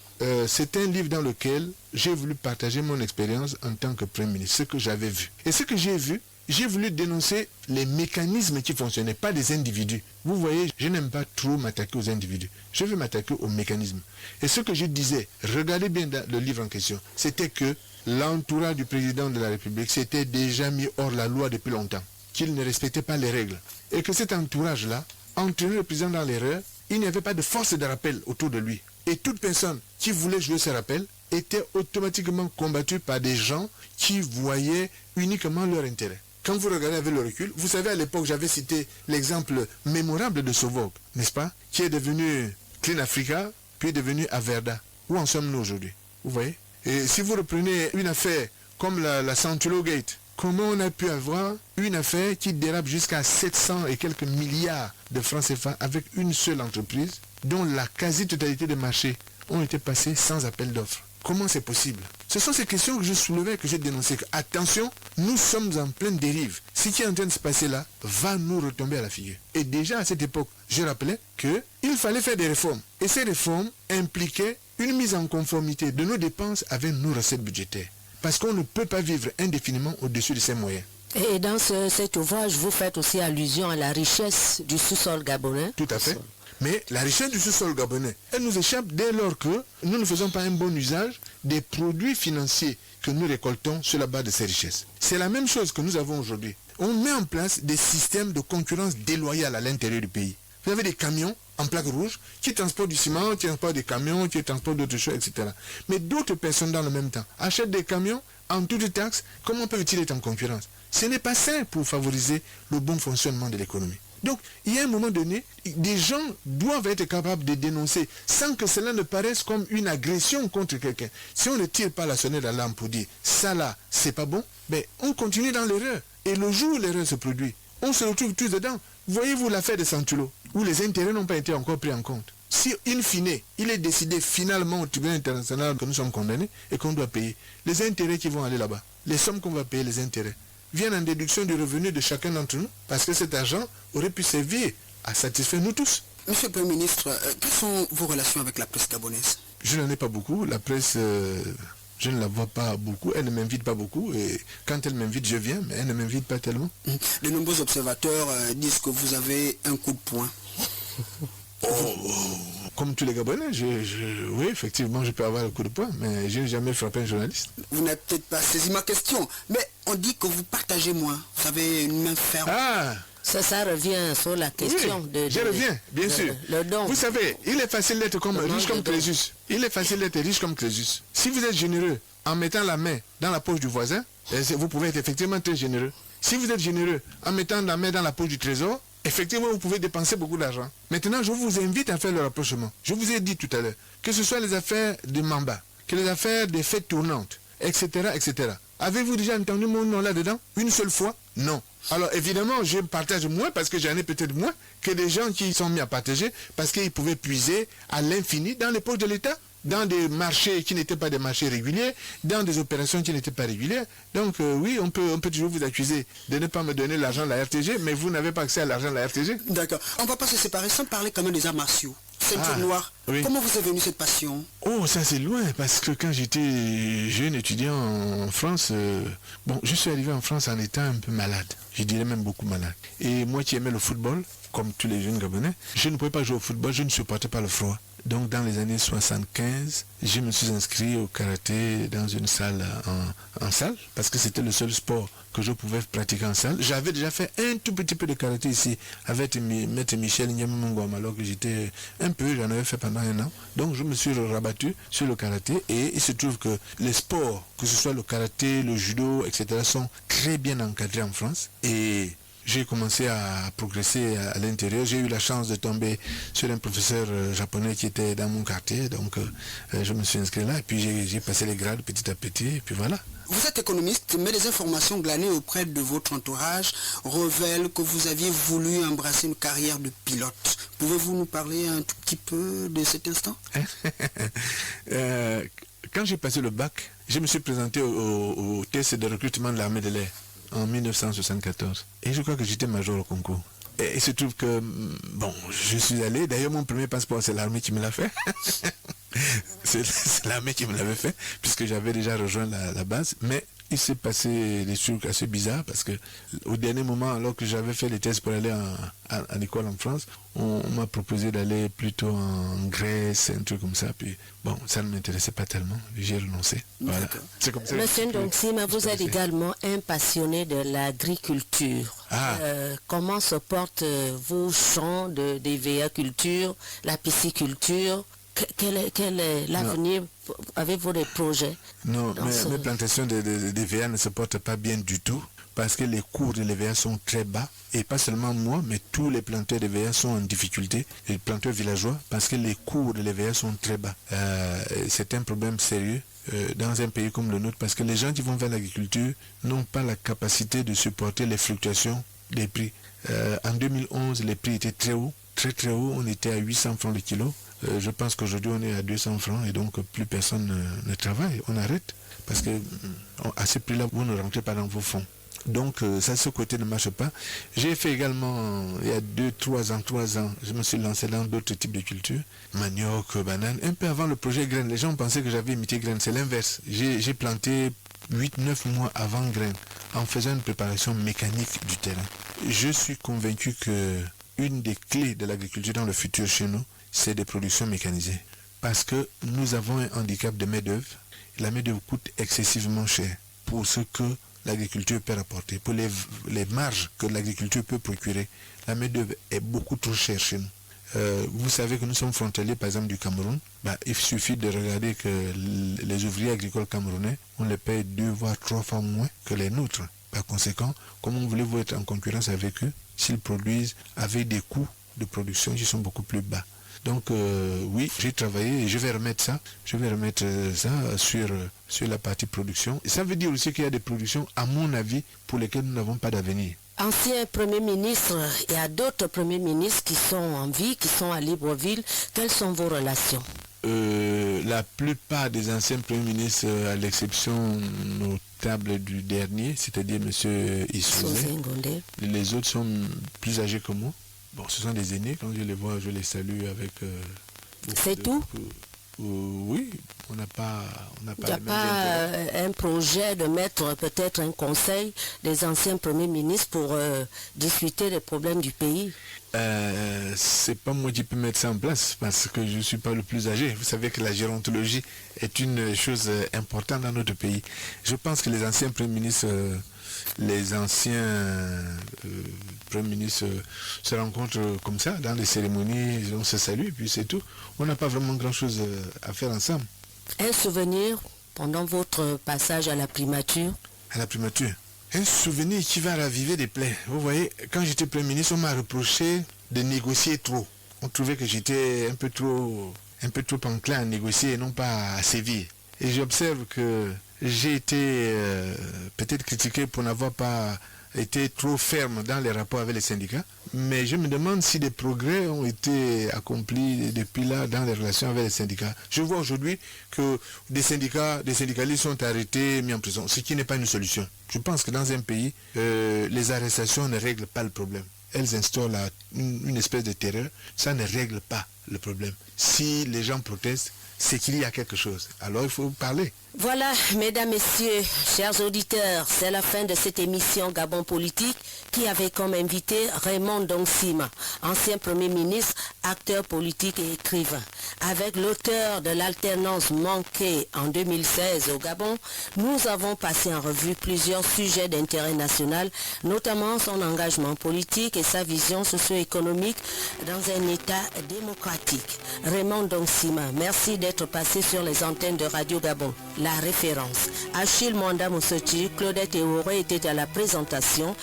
B: C'est un livre dans lequel j'ai voulu partager mon expérience en tant que Premier ministre, ce que j'avais vu. Et ce que j'ai vu, j'ai voulu dénoncer les mécanismes qui fonctionnaient, pas des individus. Vous voyez, je n'aime pas trop m'attaquer aux individus. Je veux m'attaquer aux mécanismes. Et ce que je disais, regardez bien le livre en question, c'était que l'entourage du président de la République s'était déjà mis hors la loi depuis longtemps, qu'il ne respectait pas les règles. Et que cet entourage-là entraînait le président dans l'erreur, il n'y avait pas de force de rappel autour de lui. Et toute personne qui voulait jouer ce rappel était automatiquement combattue par des gens qui voyaient uniquement leur intérêt. Quand vous regardez avec le recul, vous savez à l'époque j'avais cité l'exemple mémorable de Sovog, n'est-ce pas? Qui est devenu Clean Africa, puis devenu Averda. Où en sommes-nous aujourd'hui? Vous voyez? Et si vous reprenez une affaire comme la Santulo Gate, comment on a pu avoir une affaire qui dérape jusqu'à 700 et quelques milliards de francs CFA avec une seule entreprise dont la quasi-totalité des marchés ont été passés sans appel d'offres? Comment c'est possible? Ce sont ces questions que je soulevais, que j'ai dénoncées. Attention, nous sommes en pleine dérive. Ce qui est en train de se passer là va nous retomber à la figure. Et déjà à cette époque, je rappelais qu'il fallait faire des réformes. Et ces réformes impliquaient une mise en conformité de nos dépenses avec nos recettes budgétaires. Parce qu'on ne peut pas vivre indéfiniment au-dessus de ses moyens.
A: Et dans cet ouvrage, vous faites aussi allusion à la richesse du sous-sol gabonais.
B: Tout à fait. Mais la richesse du sous-sol gabonais, elle nous échappe dès lors que nous ne faisons pas un bon usage des produits financiers que nous récoltons sur la base de ces richesses. C'est la même chose que nous avons aujourd'hui. On met en place des systèmes de concurrence déloyale à l'intérieur du pays. Vous avez des camions en plaque rouge qui transportent du ciment, qui transportent des camions, qui transportent d'autres choses, etc. Mais d'autres personnes dans le même temps achètent des camions en toute taxe. Comment peuvent-ils être en concurrence? Ce n'est pas sain pour favoriser le bon fonctionnement de l'économie. Donc, il y a un moment donné, des gens doivent être capables de dénoncer sans que cela ne paraisse comme une agression contre quelqu'un. Si on ne tire pas la sonnette d'alarme pour dire ça là, c'est pas bon, ben, on continue dans l'erreur. Et le jour où l'erreur se produit, on se retrouve tous dedans. Voyez-vous l'affaire de Santulo, où les intérêts n'ont pas été encore pris en compte. Si, in fine, il est décidé finalement au tribunal international que nous sommes condamnés et qu'on doit payer, les intérêts qui vont aller là-bas, les sommes qu'on va payer, les intérêts, viennent en déduction du revenu de chacun d'entre nous, parce que cet argent aurait pu servir à satisfaire nous tous.
C: Monsieur le Premier ministre, quelles sont vos relations avec la presse gabonaise?
B: Je n'en ai pas beaucoup. La presse, je ne la vois pas beaucoup. Elle ne m'invite pas beaucoup. Et quand elle m'invite, je viens, mais elle ne m'invite pas tellement.
C: De nombreux observateurs disent que vous avez un coup de poing.
B: Comme tous les Gabonais, oui, effectivement, je peux avoir le coup de poing, mais je n'ai jamais frappé un journaliste.
C: Vous n'avez peut-être pas saisi ma question, mais on dit que vous partagez moins. Vous avez une main ferme.
B: Ah!
A: Ça revient sur la question
B: je reviens, bien sûr.
A: Le don.
B: Vous savez, il est facile d'être riche comme Crésus. Il est facile d'être riche comme Crésus. Si vous êtes généreux en mettant la main dans la poche du voisin, vous pouvez être effectivement très généreux. Si vous êtes généreux en mettant la main dans la poche du trésor, effectivement, vous pouvez dépenser beaucoup d'argent. Maintenant, je vous invite à faire le rapprochement. Je vous ai dit tout à l'heure, que ce soit les affaires de Mamba, que les affaires des fêtes tournantes, etc., etc. Avez-vous déjà entendu mon nom là-dedans? Une seule fois? Non. Alors évidemment, je partage moins parce que j'en ai peut-être moins que des gens qui sont mis à partager parce qu'ils pouvaient puiser à l'infini dans les poches de l'État, dans des marchés qui n'étaient pas des marchés réguliers, dans des opérations qui n'étaient pas régulières. Donc oui, on peut toujours vous accuser de ne pas me donner l'argent de la RTG, mais vous n'avez pas accès à l'argent de la RTG.
C: D'accord. On ne va pas se séparer sans parler quand même des arts martiaux. Ceinture noire.
B: Oui.
C: Comment vous est venue cette passion?
B: Oh, ça c'est loin, parce que quand j'étais jeune étudiant en France, je suis arrivé en France en étant un peu malade. Je dirais même beaucoup malade. Et moi qui aimais le football, comme tous les jeunes Gabonais, je ne pouvais pas jouer au football, je ne supportais pas le froid. Donc dans les années 75, je me suis inscrit au karaté dans une salle en salle, parce que c'était le seul sport que je pouvais pratiquer en salle. J'avais déjà fait un tout petit peu de karaté ici avec Maître Michel Nyamamongwam, alors que j'étais un peu, j'en avais fait pendant un an. Donc je me suis rabattu sur le karaté et il se trouve que les sports, que ce soit le karaté, le judo, etc., sont très bien encadrés en France. Et j'ai commencé à progresser à l'intérieur. J'ai eu la chance de tomber sur un professeur japonais qui était dans mon quartier. Donc je me suis inscrit là et puis j'ai passé les grades petit à petit et puis voilà.
C: Vous êtes économiste, mais les informations glanées auprès de votre entourage révèlent que vous aviez voulu embrasser une carrière de pilote. Pouvez-vous nous parler un tout petit peu de cet instant?
B: quand j'ai passé le bac, je me suis présenté au test de recrutement de l'armée de l'air en 1974. Et je crois que j'étais major au concours. Et il se trouve que, bon, je suis allé. D'ailleurs, mon premier passeport, c'est l'armée qui me l'a fait. c'est l'armée qui me l'avait fait, puisque j'avais déjà rejoint la base. Mais il s'est passé des trucs assez bizarres, parce que au dernier moment, alors que j'avais fait les tests pour aller en école en France, on m'a proposé d'aller plutôt en Grèce, un truc comme ça. Puis, bon, ça ne m'intéressait pas tellement. J'ai renoncé. Voilà. C'est comme ça.
A: Monsieur Ndongsima, vous êtes également un passionné de l'agriculture. Comment se portent vos champs de DVA culture, la pisciculture? Quel est l'avenir? Avez-vous des projets?
B: Non, mes plantations de DVA ne se portent pas bien du tout, parce que les cours de l'EVA sont très bas, et pas seulement moi, mais tous les planteurs de l'EVA sont en difficulté, les planteurs villageois, parce que les cours de l'EVA sont très bas. C'est un problème sérieux dans un pays comme le nôtre, parce que les gens qui vont vers l'agriculture n'ont pas la capacité de supporter les fluctuations des prix. En 2011, les prix étaient très hauts, très haut, on était à 800 francs le kilo. Je pense qu'aujourd'hui on est à 200 francs et donc plus personne ne travaille, on arrête, parce que à ce prix-là, vous ne rentrez pas dans vos fonds. Donc ça, ce côté ne marche pas. J'ai fait également, il y a 3 ans, je me suis lancé dans d'autres types de cultures, manioc, banane, un peu avant le projet graines. Les gens pensaient que j'avais imité graines, c'est l'inverse. J'ai planté 8-9 mois avant graines, en faisant une préparation mécanique du terrain. Je suis convaincu que une des clés de l'agriculture dans le futur chez nous, c'est des productions mécanisées. Parce que nous avons un handicap de main-d'œuvre. La main-d'œuvre coûte excessivement cher pour ce que l'agriculture peut rapporter, pour les marges que l'agriculture peut procurer. La main-d'œuvre est beaucoup trop chère chez nous. Vous savez que nous sommes frontaliers, par exemple, du Cameroun. Il suffit de regarder que les ouvriers agricoles camerounais, on les paye 2 voire 3 fois moins que les nôtres. Par conséquent, comment voulez-vous être en concurrence avec eux s'ils produisent avec des coûts de production qui sont beaucoup plus bas? Donc oui, j'ai travaillé et je vais remettre ça sur la partie production. Et ça veut dire aussi qu'il y a des productions, à mon avis, pour lesquelles nous n'avons pas d'avenir.
A: Ancien Premier ministre, il y a d'autres Premiers ministres qui sont en vie, qui sont à Libreville. Quelles sont vos relations?
B: La plupart des anciens Premiers ministres, à l'exception notable du dernier, c'est-à-dire M. Issouzé, les autres sont plus âgés que moi. Bon, ce sont des aînés, quand je les vois, je les salue avec...
A: C'est tout?
B: Oui, on n'a pas...
A: Il n'y a pas un projet de mettre peut-être un conseil des anciens premiers ministres pour discuter des problèmes du pays?
B: C'est pas moi qui peux mettre ça en place, parce que je ne suis pas le plus âgé. Vous savez que la gérontologie est une chose importante dans notre pays. Je pense que les anciens premiers ministres... les anciens premiers ministres se rencontrent comme ça, dans les cérémonies, on se salue, puis c'est tout. On n'a pas vraiment grand-chose à faire ensemble.
A: Un souvenir pendant votre passage à la primature?
B: À la primature? Un souvenir qui va raviver des plaies. Vous voyez, quand j'étais Premier ministre, on m'a reproché de négocier trop. On trouvait que j'étais un peu trop enclin à négocier et non pas à sévir. Et j'observe que j'ai été peut-être critiqué pour n'avoir pas été trop ferme dans les rapports avec les syndicats, mais je me demande si des progrès ont été accomplis depuis là dans les relations avec les syndicats. Je vois aujourd'hui que des syndicalistes sont arrêtés, mis en prison, ce qui n'est pas une solution. Je pense que dans un pays, les arrestations ne règlent pas le problème. Elles instaurent une espèce de terreur, ça ne règle pas le problème. Si les gens protestent, c'est qu'il y a quelque chose. Alors il faut parler.
A: Voilà, mesdames, messieurs, chers auditeurs, c'est la fin de cette émission Gabon Politique qui avait comme invité Raymond Ndongsima, ancien Premier ministre, acteur politique et écrivain. Avec l'auteur de l'alternance manquée en 2016 au Gabon, nous avons passé en revue plusieurs sujets d'intérêt national, notamment son engagement politique et sa vision socio-économique dans un État démocratique. Raymond Ndongsima, merci d'être passé sur les antennes de Radio Gabon. La référence. Achille Mwanda Moussochi, Claudette Eworé était à la présentation.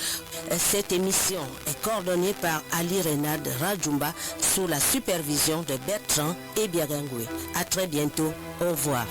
A: Cette émission est coordonnée par Ali Renard Rajumba sous la supervision de Bertrand et Biagangwe. À très bientôt. Au revoir.